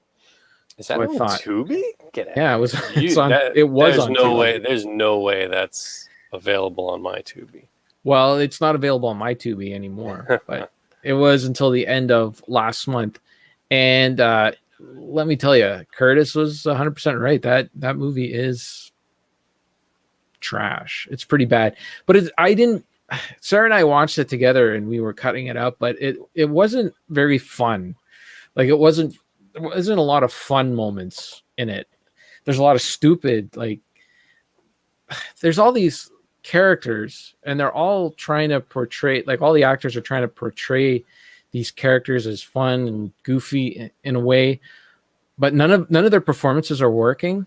Is that on Tubi? Get out. Yeah, it was. It was there's on no Tubi. way. There's no way that's available on my Tubi. Well, it's not available on my Tubi anymore, but it was until the end of last month. And let me tell you, Curtis was 100% right. That movie is trash. It's pretty bad. But Sarah and I watched it together, and we were cutting it up, but it wasn't very fun. Like, there wasn't a lot of fun moments in it. There's a lot of stupid, like, there's all these characters, and they're all trying to portray, like, all the actors are trying to portray these characters as fun and goofy in a way, but none of their performances are working.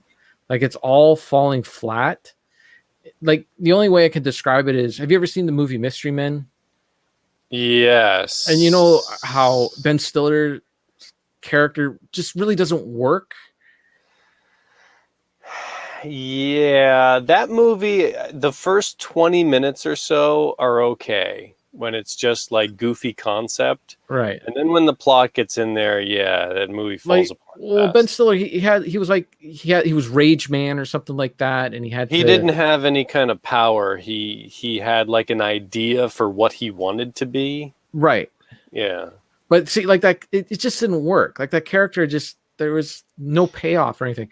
Like, it's all falling flat. Like, the only way I could describe it is, have you ever seen the movie Mystery Men? Yes. And you know how Ben Stiller's character just really doesn't work? Yeah, that movie, the first 20 minutes or so are okay, when it's just like goofy concept. Right. And then when the plot gets in there, yeah, that movie falls apart. Well, fast. Ben Stiller, he was Rage Man or something like that, and he didn't have any kind of power. He had like an idea for what he wanted to be. Right. Yeah. But see, like that, it just didn't work. Like, that character there was no payoff or anything.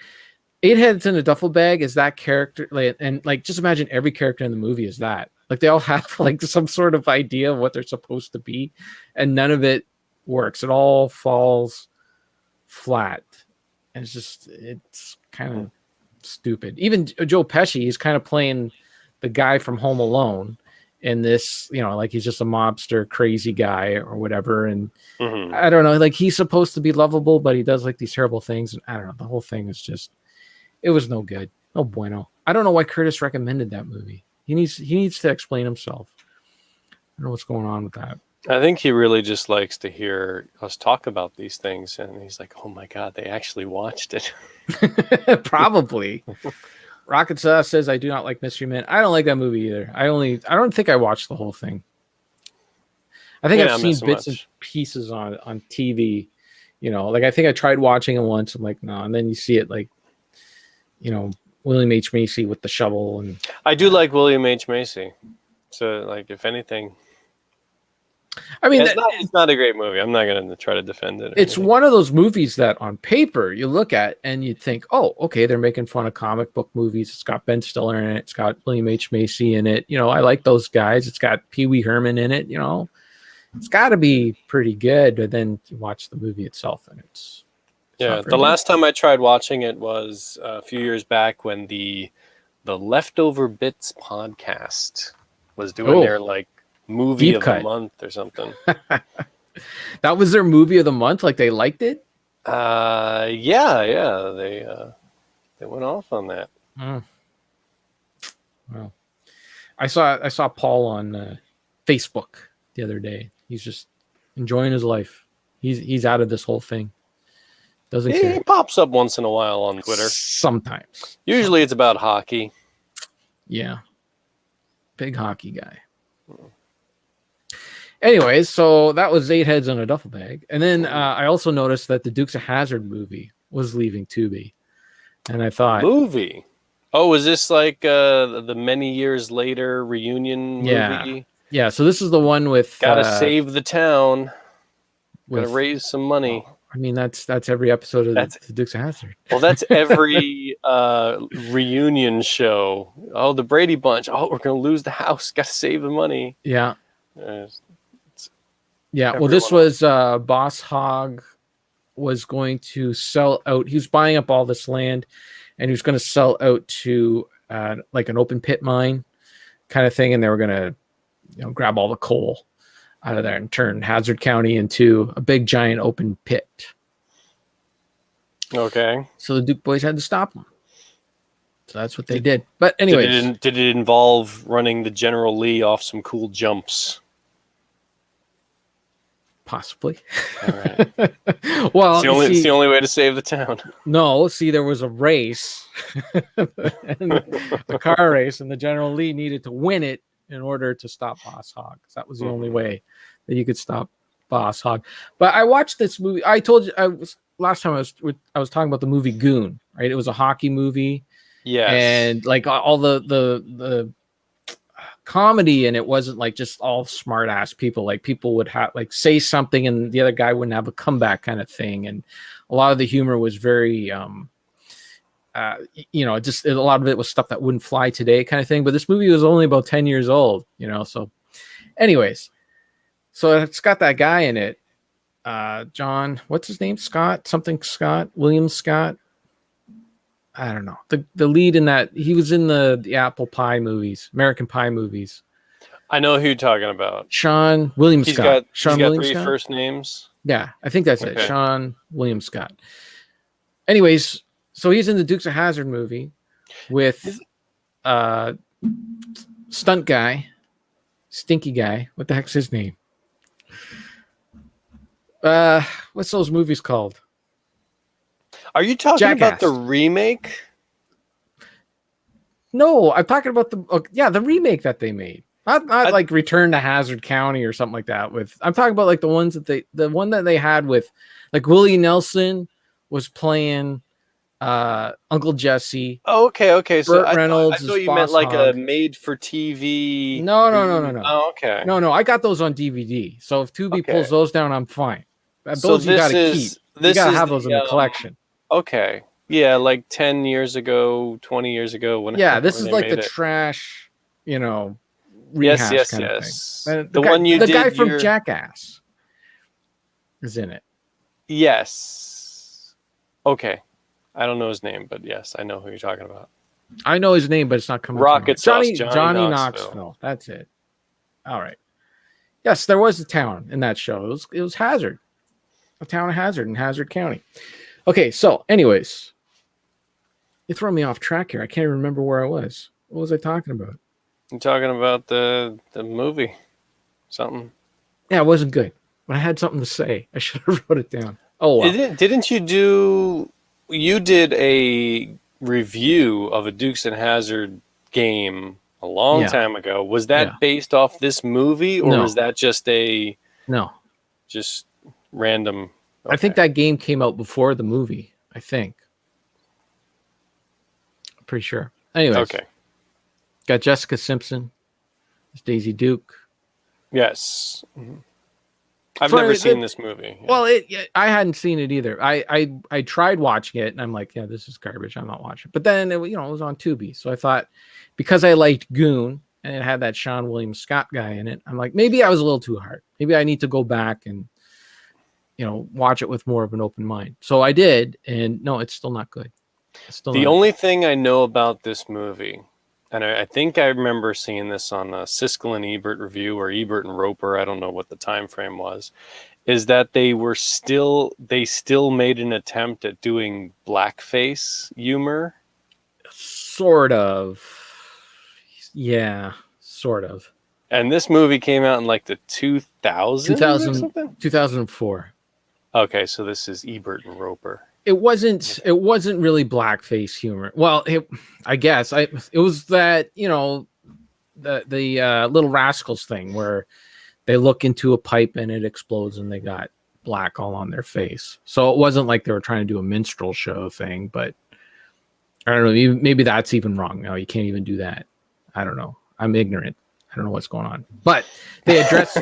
8 Heads in a Duffel Bag is that character, like, and like, just imagine every character in the movie is that. Like, they all have like some sort of idea of what they're supposed to be, and none of it works. It all falls flat. And it's kind of stupid. Even Joe Pesci is kind of playing the guy from Home Alone in this, you know, like, he's just a mobster, crazy guy or whatever. And I don't know, like, he's supposed to be lovable, but he does like these terrible things. And I don't know, the whole thing is just, it was no good. No bueno. I don't know why Curtis recommended that movie. He needs to explain himself. I don't know what's going on with that. I think he really just likes to hear us talk about these things, and he's like, "Oh my god, they actually watched it." Probably. Rocket Sauce says, "I do not like Mystery Men." I don't like that movie either. I don't think I watched the whole thing. I think I've seen bits and pieces on TV. You know, like, I think I tried watching it once. I'm like, no, and then you see it, like, you know, William H. Macy with the shovel. And I do like William H. Macy. So, like, if anything, I mean, it's not a great movie. I'm not going to try to defend it. It's one of those movies that on paper you look at and you think, oh, okay, they're making fun of comic book movies. It's got Ben Stiller in it. It's got William H. Macy in it. You know, I like those guys. It's got Pee Wee Herman in it. You know, it's got to be pretty good. But then you watch the movie itself, and it's yeah. The last time I tried watching it was a few years back when the Leftover Bits podcast was doing their, like, movie of the month or something. That was their movie of the month. Like, they liked it. Yeah. They went off on that. Well, I saw Paul on Facebook the other day. He's just enjoying his life. He's out of this whole thing. Doesn't care. He pops up once in a while on Twitter. Sometimes. Usually it's about hockey. Yeah. Big hockey guy. Anyways, so that was 8 heads on a duffel bag. And then I also noticed that the Dukes of Hazzard movie was leaving Tubi. And I thought... Movie? Oh, was this like the many years later reunion movie? Yeah, so this is the one with... Gotta save the town. Gotta raise some money. Well, I mean, that's every episode of the Dukes of Hazzard. Well, that's every reunion show. Oh, the Brady Bunch. Oh, we're going to lose the house. Gotta save the money. Yeah. Well, this was Boss Hogg was going to sell out. He was buying up all this land, and he was going to sell out to like an open pit mine kind of thing, and they were going to grab all the coal out of there and turn Hazard County into a big giant open pit. Okay. So the Duke boys had to stop them. So that's what they did. But anyways, did it involve running the General Lee off some cool jumps? Possibly. All right. Well, it's the only way to save the town. No, see, there was a race, a car race, and the General Lee needed to win it in order to stop Boss Hogg. That was the only way that you could stop Boss Hogg. But I watched this movie. I told you last time I was talking about the movie Goon. Right, it was a hockey movie. Yes. And like all the comedy, and it wasn't like just all smart ass people. Like people would have like say something and the other guy wouldn't have a comeback kind of thing. And a lot of the humor was very just a lot of it was stuff that wouldn't fly today kind of thing. But this movie was only about 10 years old, so anyways, so it's got that guy in it, John, what's his name? William Scott. I don't know. The lead in that, he was in the Apple Pie movies, American Pie movies. I know who you're talking about. William Scott. He's got William three Scott? first names. Yeah, I think that's it. Sean William Scott. Anyways, so he's in the Dukes of Hazzard movie with stunt guy, stinky guy. What the heck's his name? What's those movies called? Are you talking Jackass. about the remake? No, I'm talking about the remake that they made. Not like Return to Hazard County or something like that. I'm talking about like the one that they had with like Willie Nelson was playing Uncle Jesse. Oh, okay. So Burt Reynolds. I thought you meant like a made-for-TV. No. Oh, okay. No. I got those on DVD. So if Tubi pulls those down, I'm fine. Those you got to keep. You got to have those in the collection. Okay. Yeah, like 10 years ago, 20 years ago. This is like the trash, rehash yes. kind of thing. The guy from Jackass is in it. Yes. Okay. I don't know his name, but yes, I know who you're talking about. I know his name, but it's not coming. Rocket Sauce, Johnny Knoxville. That's it. All right. Yes, there was a town in that show. It was Hazard, a town of Hazard in Hazard County. Okay, so anyways, you're throwing me off track here. I can't even remember where I was. What was I talking about? You're talking about the movie, something. Yeah, it wasn't good, but I had something to say. I should have wrote it down. Oh, well. Didn't you do? You did a review of a Dukes and Hazzard game a long time ago. Was that based off this movie, or was that just just random? Okay. I think that game came out before the movie. I think. I'm pretty sure. Anyways. Okay. Got Jessica Simpson. There's Daisy Duke. Yes. Mm-hmm. I've never seen this movie. Yeah. Well, I hadn't seen it either. I tried watching it, and I'm like, yeah, this is garbage. I'm not watching it. But then, it was on Tubi. So I thought, because I liked Goon, and it had that Sean William Scott guy in it, I'm like, maybe I was a little too hard. Maybe I need to go back and watch it with more of an open mind. So I did, and no, it's still not good. The only thing I know about this movie, and I think I remember seeing this on a Siskel and Ebert review, or Ebert and Roper, I don't know what the time frame was, is that they still made an attempt at doing blackface humor. Sort of. Yeah, sort of. And this movie came out in like the 2004. Okay, so this is Ebert and Roper. It wasn't really blackface humor. Well, I guess it was that, the Little Rascals thing where they look into a pipe and it explodes and they got black all on their face. So it wasn't like they were trying to do a minstrel show thing, but I don't know. Maybe that's even wrong. No, you can't even do that. I don't know. I'm ignorant. I don't know what's going on. But they address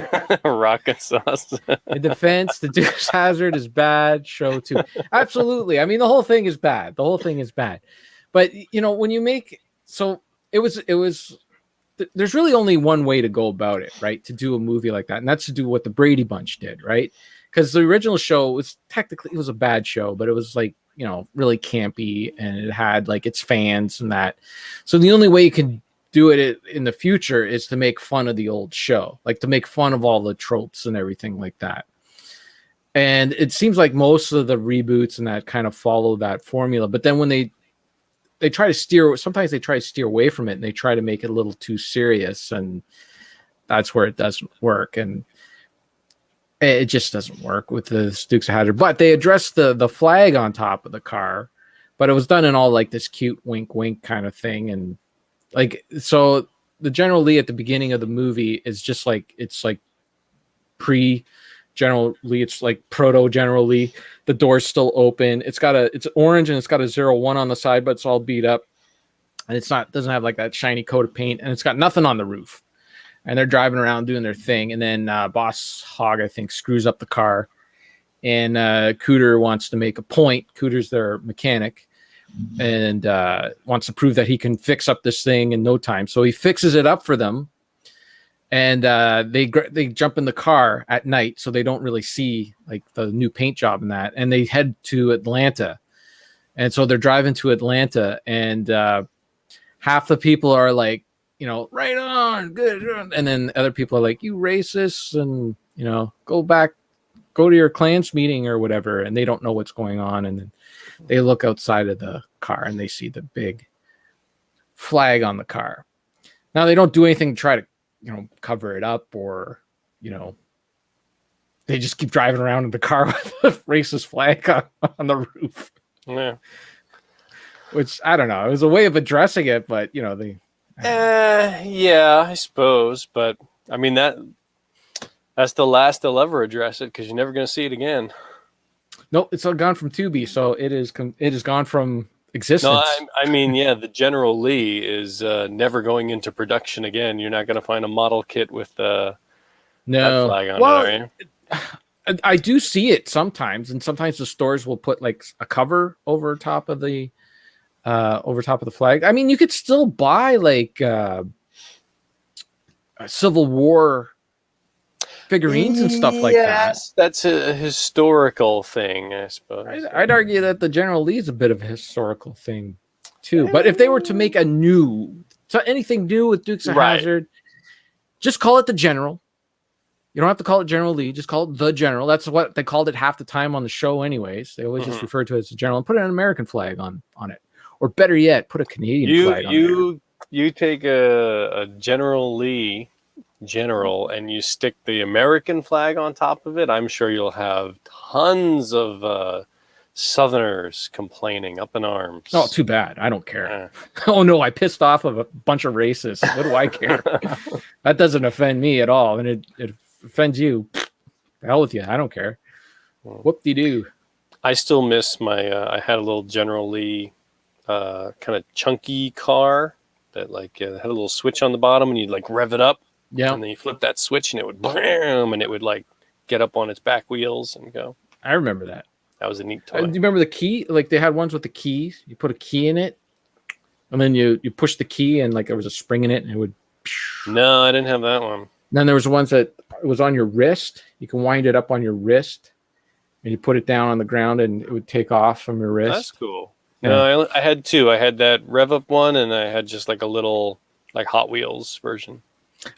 rocket sauce. in defense. The Dukes Hazzard is bad. Show 2. Absolutely. I mean, the whole thing is bad. The whole thing is bad. But when you make it was. There's really only one way to go about it, right? To do a movie like that, and that's to do what the Brady Bunch did, right? Because the original show was technically it was a bad show, but it was like really campy, and it had like its fans and that. So the only way you can do it in the future is to make fun of the old show, like to make fun of all the tropes and everything like that. And it seems like most of the reboots and that kind of follow that formula, but then when they try to steer, sometimes they try to steer away from it and they try to make it a little too serious, and that's where it doesn't work. And it just doesn't work with the Dukes of Hazzard. But they addressed the flag on top of the car, but it was done in all like this cute wink wink kind of thing. And like, so the General Lee at the beginning of the movie is just like, it's like pre General Lee, it's like proto General Lee. The door's still open. It's orange and it's got a 01 on the side, but it's all beat up. And doesn't have like that shiny coat of paint, and it's got nothing on the roof. And they're driving around doing their thing. And then Boss Hogg, I think, screws up the car. And Cooter wants to make a point. Cooter's their mechanic and wants to prove that he can fix up this thing in no time. So he fixes it up for them. And they jump in the car at night, so they don't really see like the new paint job and that. And they head to Atlanta. And so they're driving to Atlanta, and half the people are like, right on, good. And then other people are like, you racists, and, go to your Klans meeting or whatever. And they don't know what's going on. And then they look outside of the car and they see the big flag on the car. Now they don't do anything to try to, cover it up, or, they just keep driving around in the car with a racist flag on the roof. Yeah. Which, I don't know. It was a way of addressing it, but, yeah, I suppose. But, I mean, that's the last they'll ever address it, because you're never going to see it again. Nope, it's all gone from Tubi, so it is gone from existence. No, I mean, yeah, the General Lee is never going into production again. You're not going to find a model kit with that flag on it, are you? I do see it sometimes, and sometimes the stores will put like a cover over top of the flag. I mean, you could still buy like Civil War figurines and stuff like that. Yes, that's a historical thing, I suppose. I'd argue that the General Lee is a bit of a historical thing too. But if they were to make anything new with Dukes of Hazzard, just call it the General. You don't have to call it General Lee. Just call it the General. That's what they called it half the time on the show anyways. They always just refer to it as the General and put an American flag on it. Or better yet, put a Canadian flag on there. You take a General Lee and you stick the American flag on top of it, I'm sure you'll have tons of Southerners complaining up in arms. Oh, too bad. I don't care. Oh, no, I pissed off of a bunch of racists. What do I care? That doesn't offend me at all. And it offends you. The hell with you. I don't care. Whoop-de-doo. I still miss I had a little General Lee kind of chunky car that had a little switch on the bottom, and you'd like rev it up. Yeah. And then you flip that switch and it would blam, and it would like get up on its back wheels and go. I remember that. That was a neat toy. Do you remember the key? Like they had ones with the keys. You put a key in it, and then you push the key, and like there was a spring in it, and it would. No, I didn't have that one. And then there was ones that it was on your wrist. You can wind it up on your wrist, and you put it down on the ground, and it would take off from your wrist. That's cool. Yeah. No, I had two. I had that rev up one, and I had just like a little like Hot Wheels version.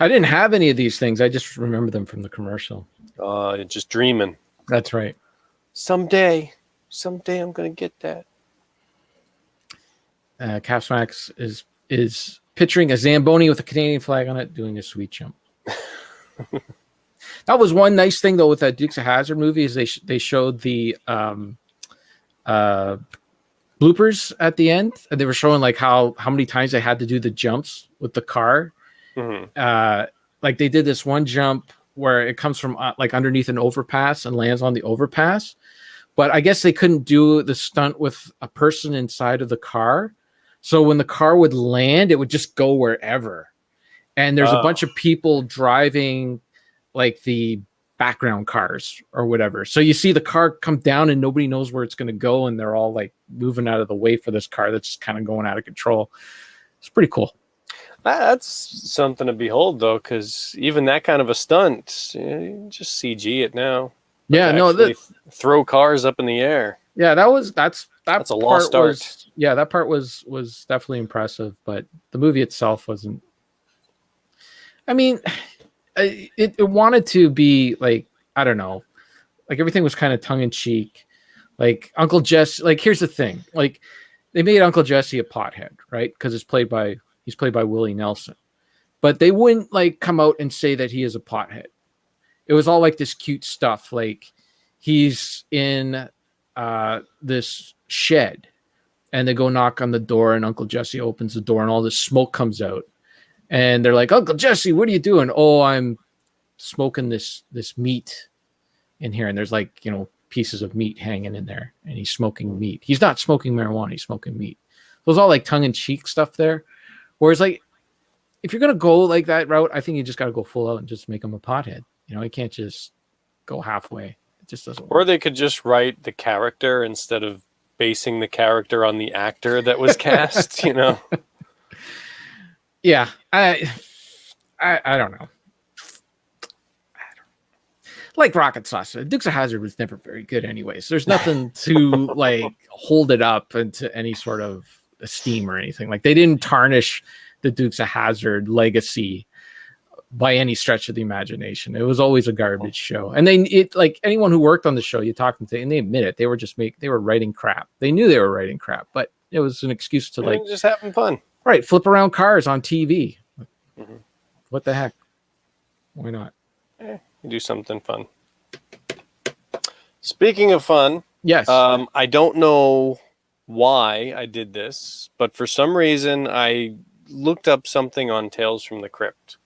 I didn't have any of these things. I just remember them from the commercial. Just dreaming. That's right. Someday I'm going to get that. Caps Max is picturing a Zamboni with a Canadian flag on it doing a sweet jump. That was one nice thing, though, with that Dukes of Hazzard movie is they showed the bloopers at the end. And they were showing like how many times they had to do the jumps with the car. Like they did this one jump where it comes from like underneath an overpass and lands on the overpass. But I guess they couldn't do the stunt with a person inside of the car. So when the car would land, it would just go wherever. And there's a bunch of people driving like the background cars or whatever. So you see the car come down and nobody knows where it's going to go. And they're all like moving out of the way for this car that's just kind of going out of control. It's pretty cool. That's something to behold, though, because even that kind of a stunt, just CG it now. Yeah, no, throw cars up in the air. Yeah, that's a lost art. That part was definitely impressive, but the movie itself wasn't. I mean, it wanted to be like, I don't know, like everything was kind of tongue in cheek. Like Uncle Jesse, like here's the thing, like they made Uncle Jesse a pothead, right? Because he's played by Willie Nelson, but they wouldn't like come out and say that he is a pothead. It was all like this cute stuff. Like he's in this shed and they go knock on the door and Uncle Jesse opens the door and all this smoke comes out. And they're like, Uncle Jesse, what are you doing? Oh, I'm smoking this meat in here. And there's like, pieces of meat hanging in there. And he's smoking meat. He's not smoking marijuana. He's smoking meat. It was all like tongue-in-cheek stuff there. Whereas like, if you're going to go like that route, I think you just got to go full out and just make him a pothead. You can't just go halfway. It just doesn't work. Or they could just write the character instead of basing the character on the actor that was cast, Yeah, I don't know. Like Rocket Sauce, Dukes of Hazzard was never very good anyways. There's nothing to like hold it up into any sort of esteem or anything. Like they didn't tarnish the Dukes of Hazzard legacy by any stretch of the imagination. It was always a garbage show. And like anyone who worked on the show, you talk to them and they admit it. They were just they were writing crap. They knew they were writing crap, but it was an excuse to like just having fun. Right, flip around cars on TV. Mm-hmm. What the heck? Why not? Do something fun. Speaking of fun, yes. I don't know why I did this, but for some reason I looked up something on Tales from the Crypt.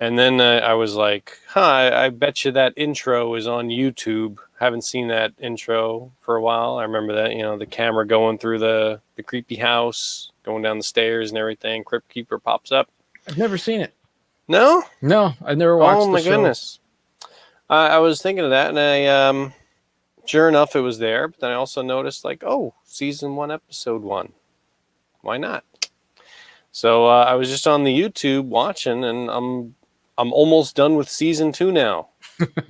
And then I was like, I bet you that intro is on YouTube. Haven't seen that intro for a while. I remember that, the camera going through the creepy house, going down the stairs and everything. Crypt Keeper pops up. I've never seen it. No? No, I've never watched the show. Oh, my goodness. I was thinking of that, and I, sure enough, it was there. But then I also noticed, like, season 1, episode 1. Why not? So I was just on the YouTube watching, and I'm almost done with season 2 now.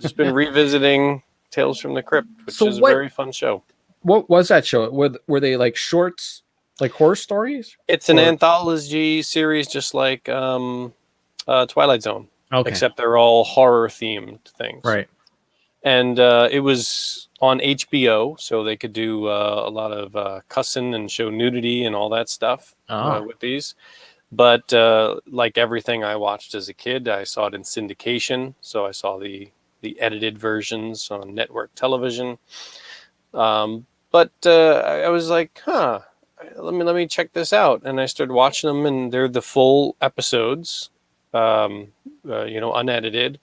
Just been revisiting Tales from the Crypt, which is a very fun show. What was that show? Were they like shorts, like horror stories? It's an anthology series, just like Twilight Zone. Okay. Except they're all horror themed things. Right. And it was on HBO, so they could do a lot of cussing and show nudity and all that stuff with these. But like everything I watched as a kid, I saw it in syndication. So I saw the edited versions on network television. But I was like, let me check this out. And I started watching them, and they're the full episodes, unedited.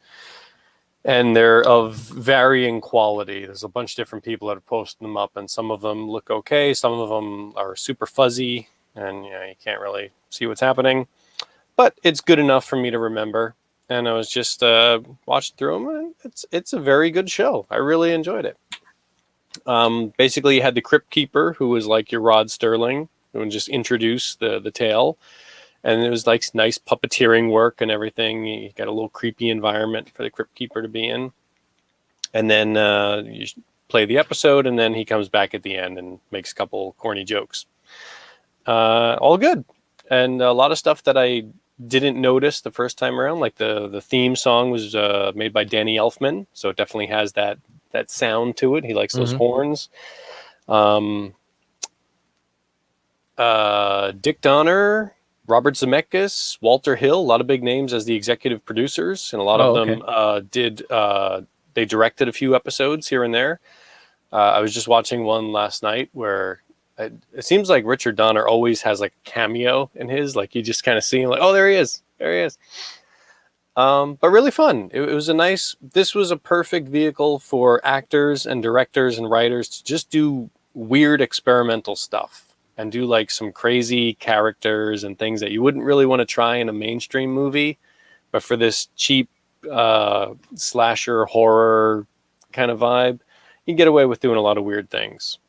And they're of varying quality. There's a bunch of different people that have posted them up, and some of them look okay. Some of them are super fuzzy, and you can't really see what's happening. But it's good enough for me to remember. And I was just watching through them, and it's a very good show. I really enjoyed it. Basically, you had the Crypt Keeper, who was like your Rod Sterling, who would just introduce the tale. And it was like nice puppeteering work and everything. You got a little creepy environment for the Crypt Keeper to be in. And then you play the episode, and then he comes back at the end and makes a couple corny jokes. All good. And a lot of stuff that I didn't notice the first time around, like the theme song was made by Danny Elfman. So it definitely has that sound to it. He likes those horns. Dick Donner, Robert Zemeckis, Walter Hill, a lot of big names as the executive producers, and a lot of them they directed a few episodes here and there. I was just watching one last night where it seems like Richard Donner always has like a cameo in his, like you just kind of see him like, oh, there he is. There he is. But really fun. It was this was a perfect vehicle for actors and directors and writers to just do weird experimental stuff and do like some crazy characters and things that you wouldn't really want to try in a mainstream movie. But for this cheap slasher horror kind of vibe, you can get away with doing a lot of weird things.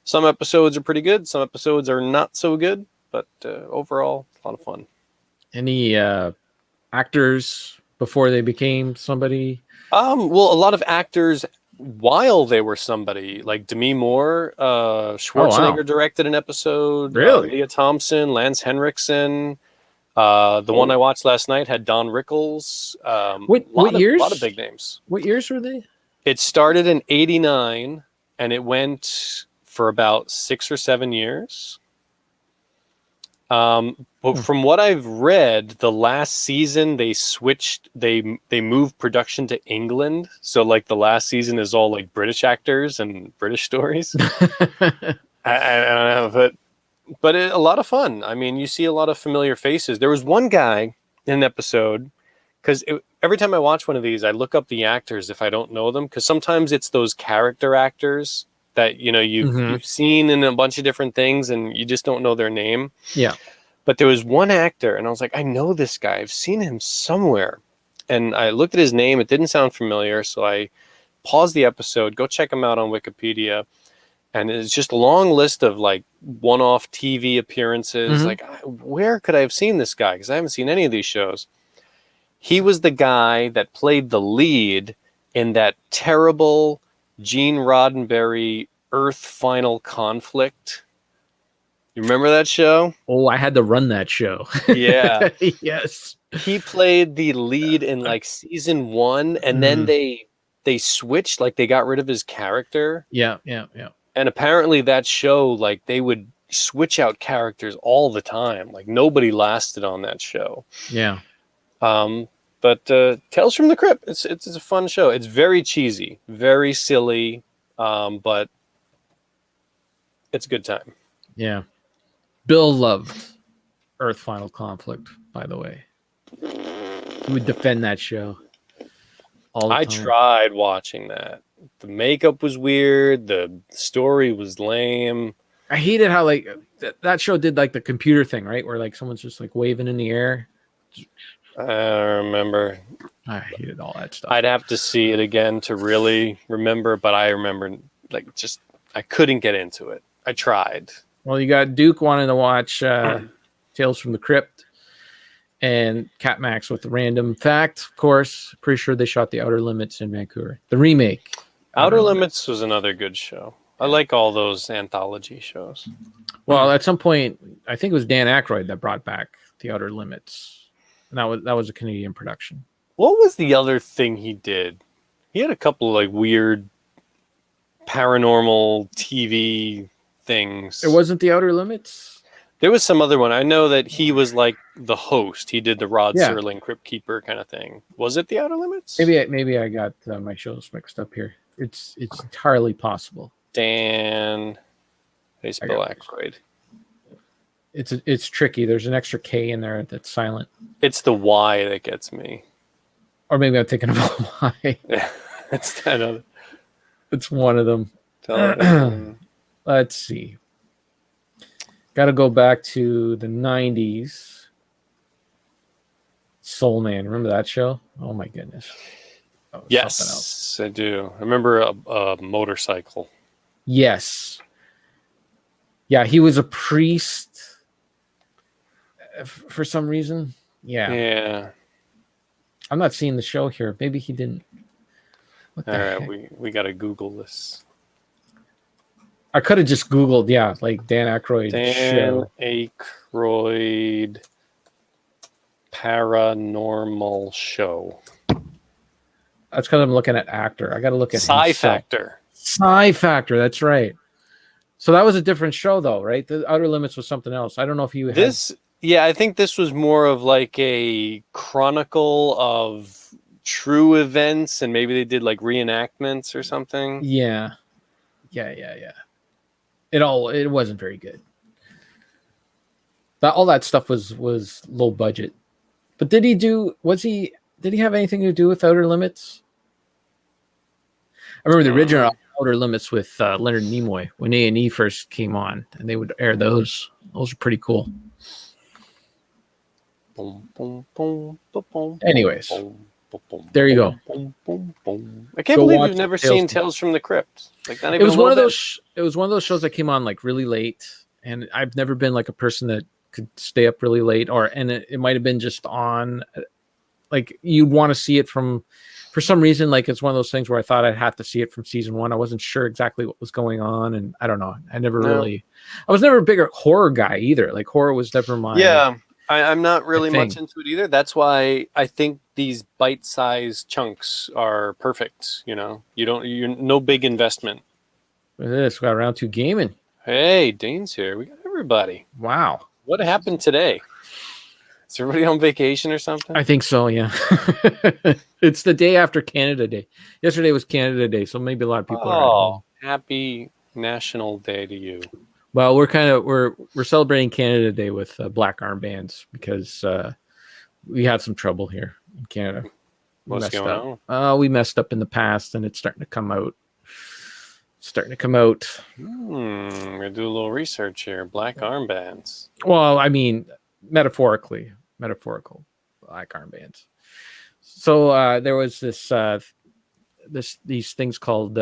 Some episodes are pretty good. Some episodes are not so good. But overall, a lot of fun. Any actors before they became somebody? Well, a lot of actors while they were somebody, like Demi Moore, Schwarzenegger directed an episode. Really? Leah Thompson, Lance Henriksen. The one I watched last night had Don Rickles. What years? A lot of big names. What years were they? It started in '89 and it went for about 6 or 7 years. But from what I've read, the last season they switched. They moved production to England, so like the last season is all like British actors and British stories. I don't know, but a lot of fun. I mean, you see a lot of familiar faces. There was one guy in an episode because every time I watch one of these, I look up the actors if I don't know them, because sometimes it's those character actors that you've seen in a bunch of different things and you just don't know their name. Yeah. But there was one actor and I was like, I know this guy. I've seen him somewhere. And I looked at his name. It didn't sound familiar. So I paused the episode, go check him out on Wikipedia. And it's just a long list of like one-off TV appearances. Like, where could I have seen this guy? Because I haven't seen any of these shows. He was the guy that played the lead in that terrible Gene Roddenberry Earth Final Conflict. You remember that show? Oh, I had to run that show. Yeah. Yes. He played the lead in like season 1, and then they switched, like they got rid of his character. Yeah. And apparently that show, like they would switch out characters all the time. Like nobody lasted on that show. Yeah. But Tales from the Crypt, it's a fun show. It's very cheesy, very silly, but it's a good time. Yeah. Bill loved Earth Final Conflict, by the way. He would defend that show all the time. I tried watching that. The makeup was weird. The story was lame. I hated how like that show did like the computer thing, right? Where like someone's just like waving in the air. I don't remember. I hated all that stuff. I'd have to see it again to really remember, but I remember like just I couldn't get into it. I tried. Well, you got Duke wanting to watch Tales from the Crypt, and Cat Max with the random fact. Of course, pretty sure they shot The Outer Limits in Vancouver. The remake. Outer Limits was another good show. I like all those anthology shows. Well, at some point, I think it was Dan Aykroyd that brought back The Outer Limits. And that was a Canadian production. What was the other thing he did? He had a couple of like weird paranormal TV things. It wasn't The Outer Limits? There was some other one. I know that he was like the host. He did the Rod Serling Crypt Keeper kind of thing. Was it The Outer Limits? Maybe I got my shows mixed up here. It's entirely possible. Dan, they spell Aykroyd. It's tricky. There's an extra K in there that's silent. It's the Y that gets me. Or maybe I'm thinking of Y. Yeah, it's that other. It's one of them. Let's see. Got to go back to the 90s. Soul Man. Remember that show? Oh, my goodness. Yes, I do. I remember a motorcycle. Yes. Yeah, he was a priest for some reason. Yeah. I'm not seeing the show here. Maybe he didn't. All right, we got to Google this. I could have just Googled, like Dan Aykroyd show. Aykroyd paranormal show. That's because I'm looking at actor. I got to look at Sci Factor. Sci Factor, that's right. So that was a different show, though, right? The Outer Limits was something else. I don't know if you had... This, I think this was more of like a chronicle of true events, and maybe they did like reenactments or something. Yeah. It wasn't very good. All that stuff was low budget. But did he have anything to do with Outer Limits? I remember the original Outer Limits with Leonard Nimoy when A&E first came on, and they would air those. Those are pretty cool. Anyways, there you go. I can't believe you've never seen Tales from the Crypt. Like, not even it was one of those. It was one of those shows that came on like really late, and I've never been like a person that could stay up really late, and it might have been just on. Like, you'd want to see it for some reason. Like, it's one of those things where I thought I'd have to see it from season 1. I wasn't sure exactly what was going on, and I don't know. I was never a bigger horror guy either. Like, horror was never my. Yeah, I'm not really much into it either. That's why I think these bite-sized chunks are perfect. You're no big investment. Look at this. We got round 2 gaming. Hey, Dane's here. We got everybody. Wow. What happened today? Is everybody on vacation or something? I think so, yeah. It's the day after Canada Day. Yesterday was Canada Day, so maybe a lot of people are at home. Happy National Day to you. Well, we're celebrating Canada Day with black armbands because we had some trouble here in Canada. What's going on? We messed up in the past, and it's starting to come out. We're gonna do a little research here. Black armbands. Well, I mean, metaphorical black armbands. So there was these things called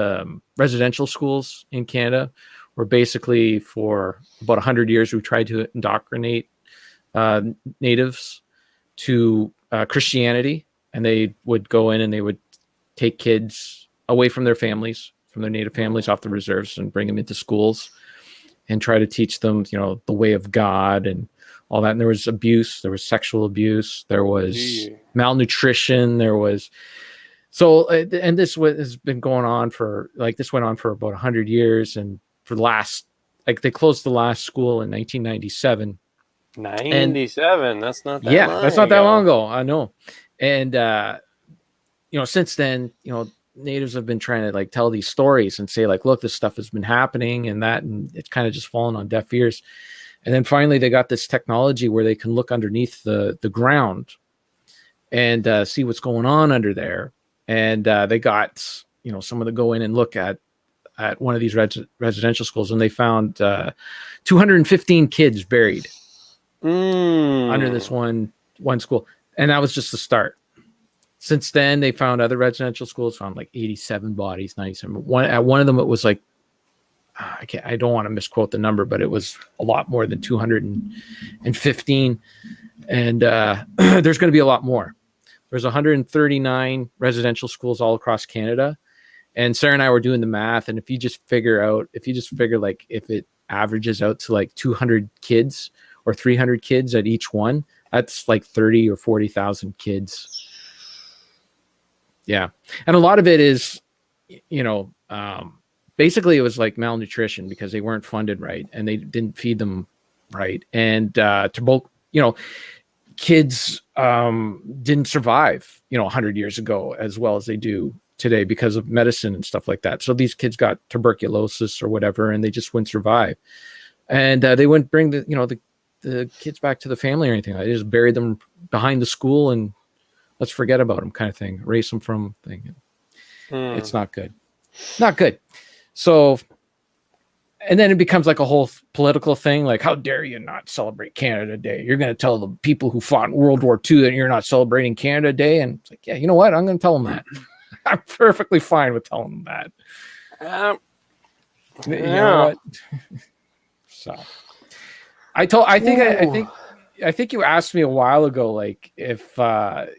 residential schools in Canada, where basically for about 100 years we tried to indoctrinate natives to Christianity, and they would go in and they would take kids away from their families, from their native families, off the reserves, and bring them into schools and try to teach them, the way of God and all that. And there was abuse, there was sexual abuse, there was malnutrition, there was. So, and this has been going on this went on for about 100 years. And for the last, they closed the last school in 1997. 97? That's not that long ago. That's not that long ago. I know. And, since then, natives have been trying to tell these stories and say look, this stuff has been happening and it's kind of just fallen on deaf ears. And then finally they got this technology where they can look underneath the ground and see what's going on under there. And they got, someone to go in and look at one of these residential schools, and they found 215 kids buried under this one school. And that was just the start. Since then, they found other residential schools, found 87 bodies, 97. At one of them, it was I don't want to misquote the number, but it was a lot more than 215. And there's going to be a lot more. There's 139 residential schools all across Canada. And Sarah and I were doing the math. And if you just figure if it averages out to 200 kids or 300 kids at each one, that's 30 or 40,000 kids. Yeah. And a lot of it is, basically it was malnutrition because they weren't funded right and they didn't feed them right. And kids didn't survive, 100 years ago as well as they do today because of medicine and stuff like that. So these kids got tuberculosis or whatever, and they just wouldn't survive. And they wouldn't bring the kids back to the family or anything. They just buried them behind the school and let's forget about them kind of thing. Erase them from thing. It's not good. Not good. So, and then it becomes a whole political thing. How dare you not celebrate Canada Day? You're going to tell the people who fought in World War II that you're not celebrating Canada Day. And it's yeah, you know what? I'm going to tell them that. I'm perfectly fine with telling them that. You know what? So I think you asked me a while ago, if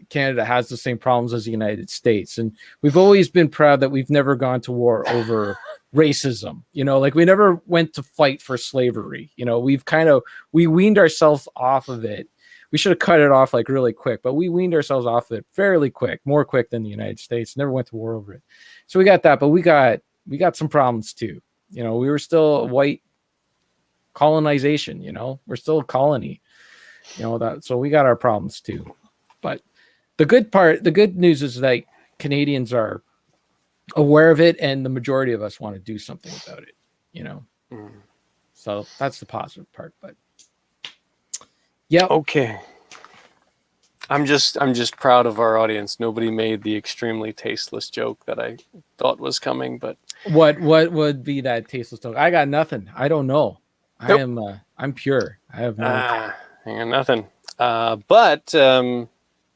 Canada has the same problems as the United States. And we've always been proud that we've never gone to war over racism. We never went to fight for slavery. We weaned ourselves off of it. We should have cut it off really quick, but we weaned ourselves off of it fairly quick, more quick than the United States. Never went to war over it. So we got that, but we got some problems too. We were still a white colonization, we're still a colony. So we got our problems too. But the good news is that Canadians are aware of it, and the majority of us want to do something about it, So that's the positive part. But yeah. Okay. I'm just proud of our audience. Nobody made the extremely tasteless joke that I thought was coming, but What would be that tasteless talk? I got nothing. I don't know. nope. I'm pure. I have no. Hang on, nothing. But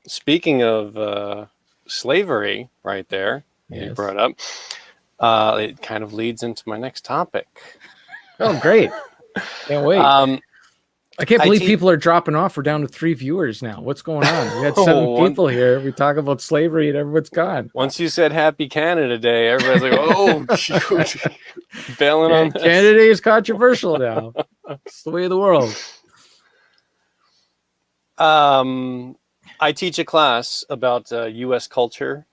speaking of slavery, right there, you Yes. brought up, it kind of leads into my next topic. Oh, great! Can't wait. I can't believe people are dropping off. We're down to 3 viewers now. What's going on? We had 7 people here. We talk about slavery and everyone's gone. Once you said Happy Canada Day, everybody's like, "Oh, shoot, bailing on this." Canada Day is controversial now. It's the way of the world. I teach a class about U.S. culture,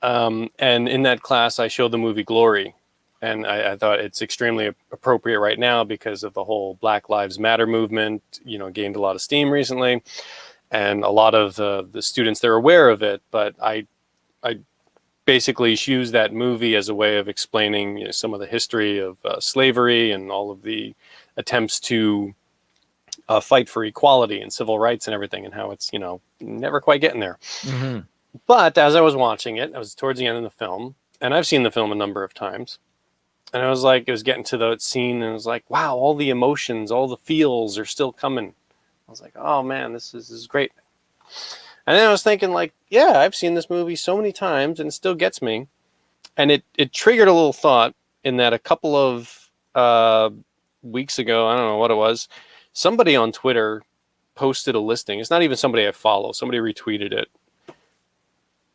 and in that class, I show the movie Glory. And I thought it's extremely appropriate right now because of the whole Black Lives Matter movement, gained a lot of steam recently. And a lot of the students, they're aware of it. But I basically use that movie as a way of explaining some of the history of slavery and all of the attempts to fight for equality and civil rights and everything, and how it's, never quite getting there. Mm-hmm. But as I was watching it, I was towards the end of the film, and I've seen the film a number of times. And I was like, it was getting to the scene, and it was like, wow, all the emotions, all the feels are still coming. I was like, oh man, this is great. And then I was thinking, like, yeah, I've seen this movie so many times, and it still gets me. And it triggered a little thought in that a couple of weeks ago, I don't know what it was, somebody on Twitter posted a listing. It's not even somebody I follow. Somebody retweeted it.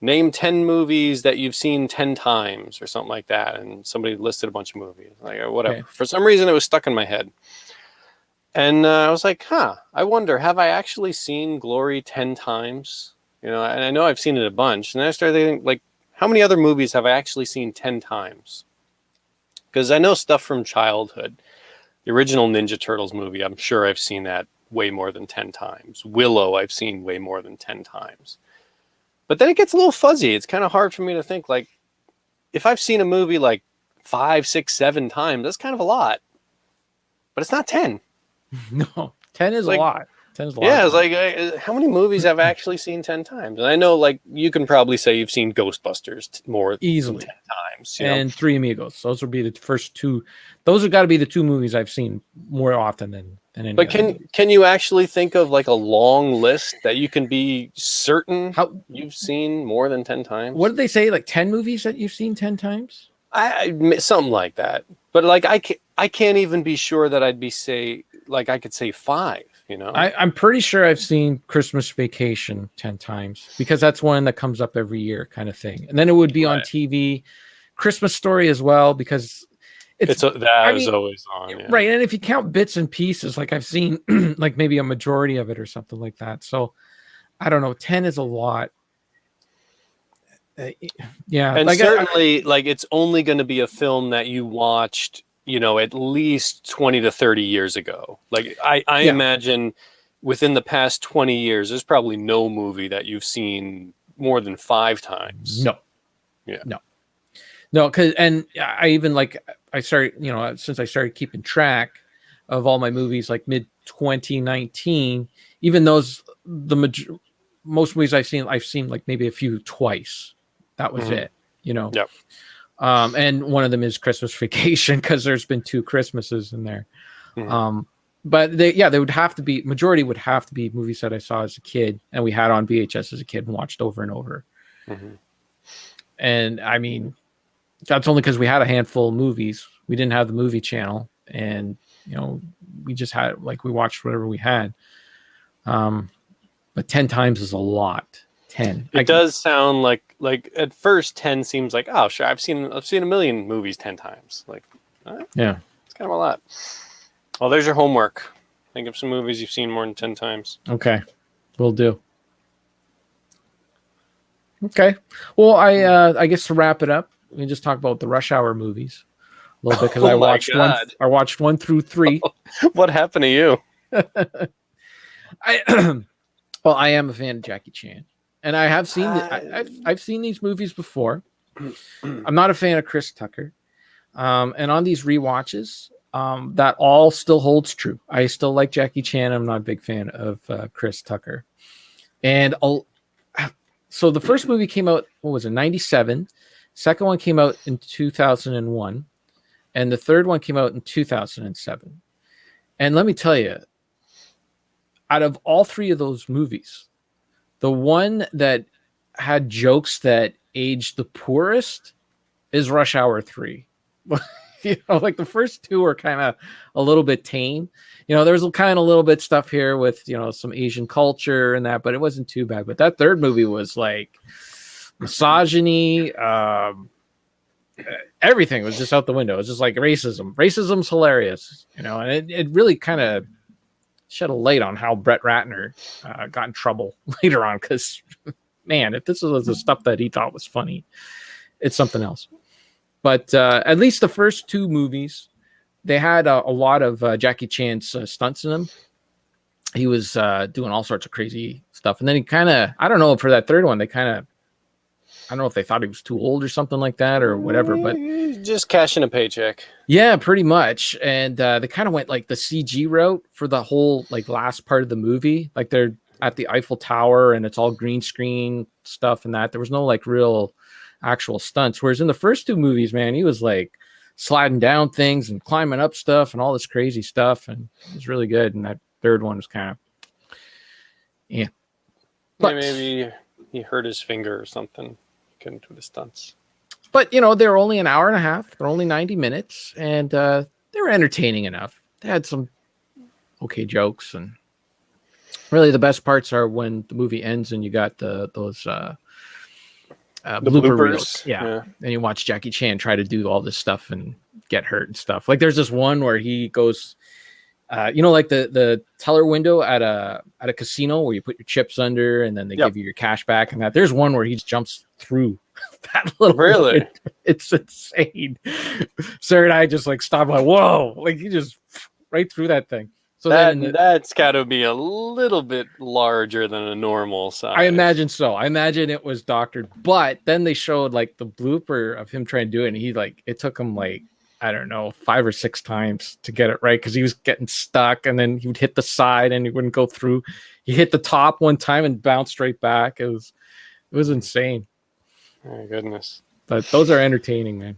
Name 10 movies that you've seen 10 times or something like that. And somebody listed a bunch of movies. Like, whatever. Okay. For some reason, it was stuck in my head. And I was like, I wonder, have I actually seen Glory 10 times? And I know I've seen it a bunch. And then I started thinking, like, how many other movies have I actually seen 10 times? Because I know stuff from childhood. The original Ninja Turtles movie, I'm sure I've seen that way more than 10 times. Willow, I've seen way more than 10 times. But then it gets a little fuzzy. It's kind of hard for me to think, like, if I've seen a movie like 5, 6, 7 times, that's kind of a lot. But it's not 10. No, 10 is like, a lot. 10 is a lot. Yeah, it's like, how many movies have I actually seen 10 times? And I know, like, you can probably say you've seen Ghostbusters more easily than 10 times. And Three Amigos. Those would be the first 2. Those have got to be the 2 movies I've seen more often than any. But can you actually think of like a long list that you can be certain you've seen more than 10 times? What did they say? Like 10 movies that you've seen 10 times? Something like that. But like I can't even be sure that I could say 5. I'm pretty sure I've seen Christmas Vacation 10 times because that's one that comes up every year, kind of thing. And then it would be on TV. Christmas Story as well, because it's always on, yeah. Right. And if you count bits and pieces, like I've seen like maybe a majority of it or something like that. So I don't know, 10 is a lot. Yeah. And certainly it's only going to be a film that you watched, at least 20 to 30 years ago. Like I imagine within the past 20 years, there's probably no movie that you've seen more than 5 times. No. Yeah. No, because I even I started, since I started keeping track of all my movies, like mid 2019, even most movies I've seen like maybe a few twice. That was it, Yep. And one of them is Christmas Vacation because there's been 2 Christmases in there. Mm-hmm. But they would have to be, majority would have to be movies that I saw as a kid and we had on VHS as a kid and watched over and over. Mm-hmm. And I mean, that's only because we had a handful of movies. We didn't have the movie channel, and we just had we watched whatever we had. But 10 times is a lot. 10. It does sound like at first 10 seems like, oh sure, I've seen a million movies 10 times. Yeah, it's kind of a lot. Well, there's your homework. Think of some movies you've seen more than 10 times. Okay, will do. Okay, well, I guess to wrap it up, we can just talk about the Rush Hour movies a little bit because I watched 1 through 3. What happened to you? I am a fan of Jackie Chan, and I have seen I've seen these movies before. I'm not a fan of Chris Tucker, and on these rewatches, that all still holds true. I still like Jackie Chan. I'm not a big fan of Chris Tucker, and So the first movie came out, what was it, 97? Second one came out in 2001. And the third one came out in 2007. And let me tell you, out of all three of those movies, the one that had jokes that aged the poorest is Rush Hour 3. Like the first two were kind of a little bit tame. There's kind of a little bit stuff here with, some Asian culture and that, but it wasn't too bad. But that third movie was like misogyny, everything was just out the window. It was just like racism. Racism's hilarious, and it really kind of shed a light on how Brett Ratner got in trouble later on. Because, man, if this was the stuff that he thought was funny, it's something else. But at least the first two movies, they had a lot of Jackie Chan's stunts in them. He was doing all sorts of crazy stuff. And then he kind of, I don't know, for that third one, I don't know if they thought he was too old or something like that or whatever, but just cashing a paycheck. Yeah, pretty much. And they kind of went like the CG route for the whole like last part of the movie. Like they're at the Eiffel Tower and it's all green screen stuff and that. There was no like real actual stunts. Whereas in the first two movies, man, he was like sliding down things and climbing up stuff and all this crazy stuff. And it was really good. And that third one was kind of, yeah. But, maybe he hurt his finger or something. Couldn't do the stunts. But, they're only an hour and a half. They're only 90 minutes. And they were entertaining enough. They had some okay jokes. And really the best parts are when the movie ends and you got those blooper reels. Yeah. And you watch Jackie Chan try to do all this stuff and get hurt and stuff. Like there's this one where he goes, like the teller window at a casino where you put your chips under and then they give you your cash back and that. There's one where he jumps through that little really window. It's insane. Sarah and I just like stopped like, whoa, like he just right through that thing. So that's got to be a little bit larger than a normal size. I imagine so. I imagine it was doctored, but then they showed like the blooper of him trying to do it, and he like it took him like I don't know 5 or 6 times to get it right because he was getting stuck, and then he would hit the side and he wouldn't go through. He hit the top one time and bounced straight back. It was insane. My goodness! But those are entertaining, man.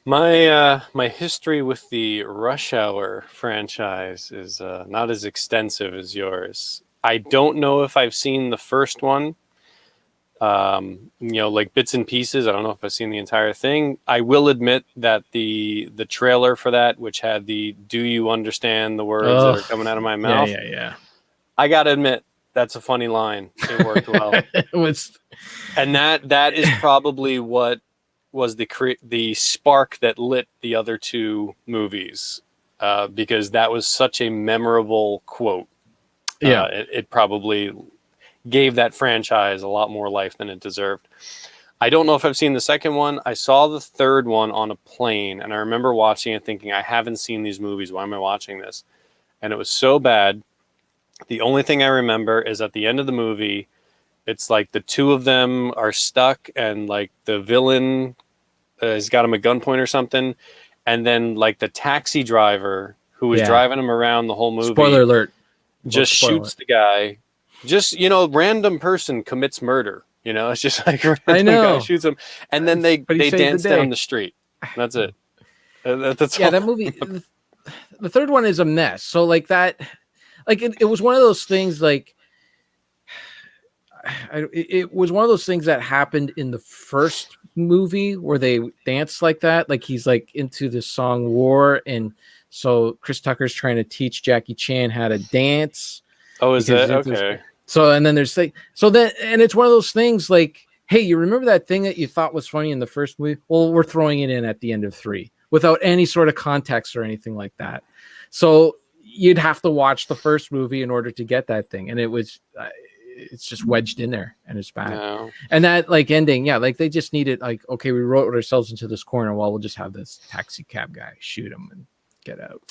My history with the Rush Hour franchise is not as extensive as yours. I don't know if I've seen the first one, like bits and pieces. I don't know if I've seen the entire thing. I will admit that the trailer for that, which had the "Do you understand the words that are coming out of my mouth?" Yeah. I gotta admit, that's a funny line. It worked well. It was, and that is probably what was the spark that lit the other two movies, because that was such a memorable quote. Yeah, it probably gave that franchise a lot more life than it deserved. I don't know if I've seen the second one. I saw the third one on a plane, and I remember watching it thinking, I haven't seen these movies. Why am I watching this? And it was so bad. The only thing I remember is at the end of the movie, it's like the two of them are stuck, and like the villain has got him at gunpoint or something, and then like the taxi driver who was driving him around the whole movie. Spoiler alert! Just shoots the guy. Just random person commits murder. It's just like random guy shoots him, and then they dance down the street. That's it. That's that movie. The third one is a mess. So like that, like it was one of those things like. It was one of those things that happened in the first movie where they dance like that. Like he's like into the song War. And so Chris Tucker's trying to teach Jackie Chan how to dance. Oh, is that okay? So, and then there's like, and it's one of those things like, hey, you remember that thing that you thought was funny in the first movie? Well, we're throwing it in at the end of 3 without any sort of context or anything like that. So you'd have to watch the first movie in order to get that thing. And it was, it's just wedged in there and it's bad. No. And that like ending, like they just needed like, okay, we wrote ourselves into this corner. Well, we'll just have this taxi cab guy shoot him and get out.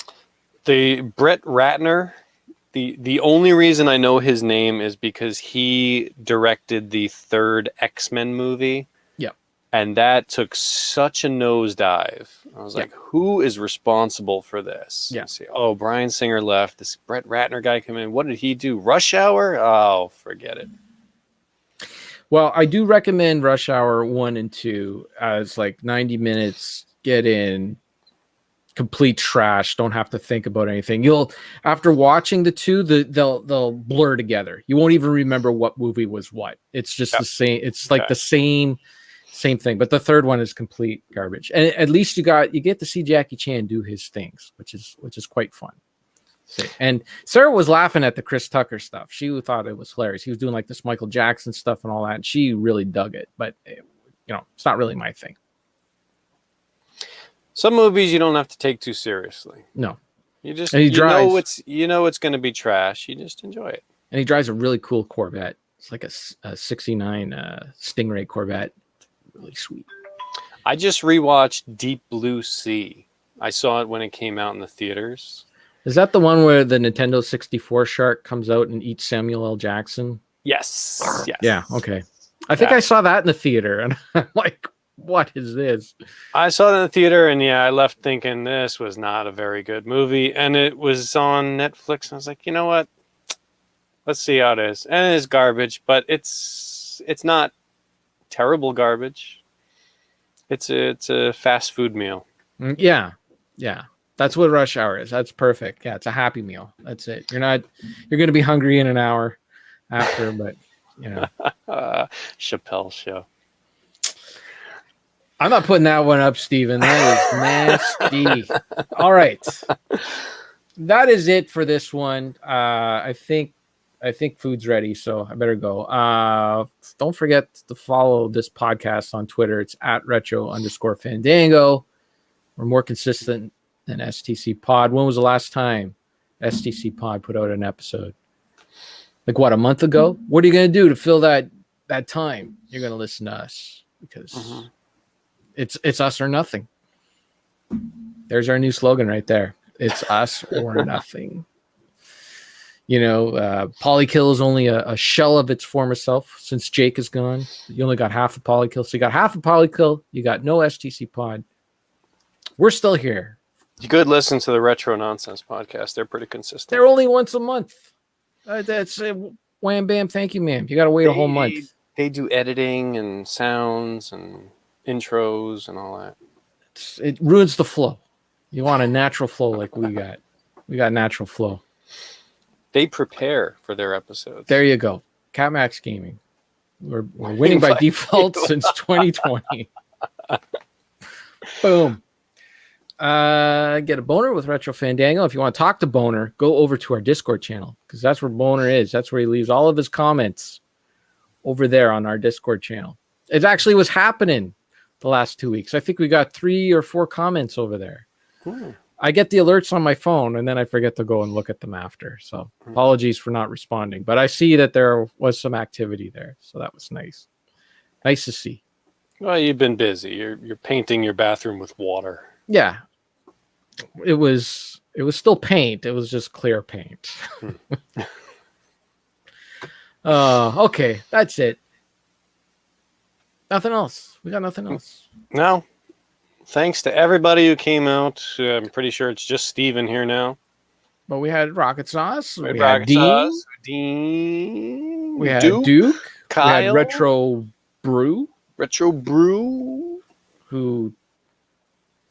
The Brett Ratner, the only reason I know his name is because he directed the third X-Men movie. Yeah. And that took such a nosedive. I was like, who is responsible for this? Yeah. See, Bryan Singer left. This Brett Ratner guy came in. What did he do? Rush Hour? Oh, forget it. Well, I do recommend Rush Hour 1 and 2 as like 90 minutes, get in, complete trash, don't have to think about anything. You'll, after watching the two, they'll blur together. You won't even remember what movie was what. It's just the same. It's like the same thing. But the third one is complete garbage. And at least you get to see Jackie Chan do his things, which is quite fun. And Sarah was laughing at the Chris Tucker stuff. She thought it was hilarious. He was doing like this Michael Jackson stuff and all that. And she really dug it. But it's not really my thing. Some movies you don't have to take too seriously. No. You just and he drives, you know it's going to be trash. You just enjoy it. And he drives a really cool Corvette. It's like a 69 Stingray Corvette. Really sweet. I just rewatched Deep Blue Sea. I saw it when it came out in the theaters. Is that the one where the Nintendo 64 shark comes out and eats Samuel L. Jackson? Yes. Yeah, okay. I think I saw that in the theater, and I'm like, what is this? I saw it in the theater, and I left thinking this was not a very good movie, and it was on Netflix, and I was like, you know what? Let's see how it is. And it is garbage, but it's not terrible garbage. It's a fast food meal. Yeah. That's what Rush Hour is. That's perfect. Yeah, it's a happy meal. That's it. You're going to be hungry in an hour after, but Chappelle Show. I'm not putting that one up, Steven. That is nasty. All right. That is it for this one. I think food's ready, so I better go. Don't forget to follow this podcast on Twitter. It's @retro_Fandango. We're more consistent than STC Pod. When was the last time STC Pod put out an episode? Like what, a month ago? What are you going to do to fill that time? You're going to listen to us because it's us or nothing. There's our new slogan right there. It's us or nothing. Polykill is only a shell of its former self since Jake is gone. You only got half a Polykill. So you got half a Polykill. You got no STC Pod. We're still here. You could listen to the Retro Nonsense podcast. They're pretty consistent. They're only once a month. That's wham, bam, thank you, ma'am. You got to wait a whole month. They do editing and sounds and intros and all that. It ruins the flow. You want a natural flow like we got. We got natural flow. They prepare for their episodes. There you go. CatMax Gaming. We're winning by default since 2020. Boom. Get a boner with Retro Fandango. If you want to talk to Boner, go over to our Discord channel because that's where Boner is. That's where he leaves all of his comments over there on our Discord channel. It actually was happening the last 2 weeks. I think we got 3 or 4 comments over there. I get the alerts on my phone and then I forget to go and look at them after. So apologies for not responding, but I see that there was some activity there. So that was nice. Nice to see. Well, you've been busy. You're painting your bathroom with water. Yeah. It was still paint. It was just clear paint. Okay. That's it. Nothing else. We got nothing else. No. Thanks to everybody who came out. I'm pretty sure it's just Steven here now. But we had Rocket Sauce. We had Dean. We had Duke. Kyle. We had Retro Brew. Who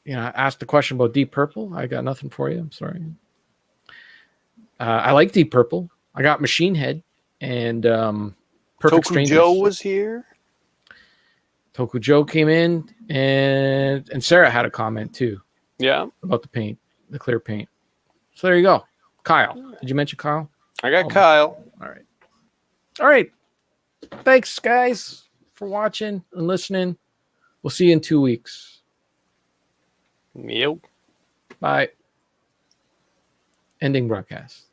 asked the question about Deep Purple. I got nothing for you. I'm sorry. I like Deep Purple. I got Machine Head and Perfect Strangers. Joe was here. Toku Joe came in, and Sarah had a comment too. Yeah. About the paint, the clear paint. So there you go. Kyle. Did you mention Kyle? I got Kyle. All right. Thanks, guys, for watching and listening. We'll see you in 2 weeks. Yep. Bye. Ending broadcast.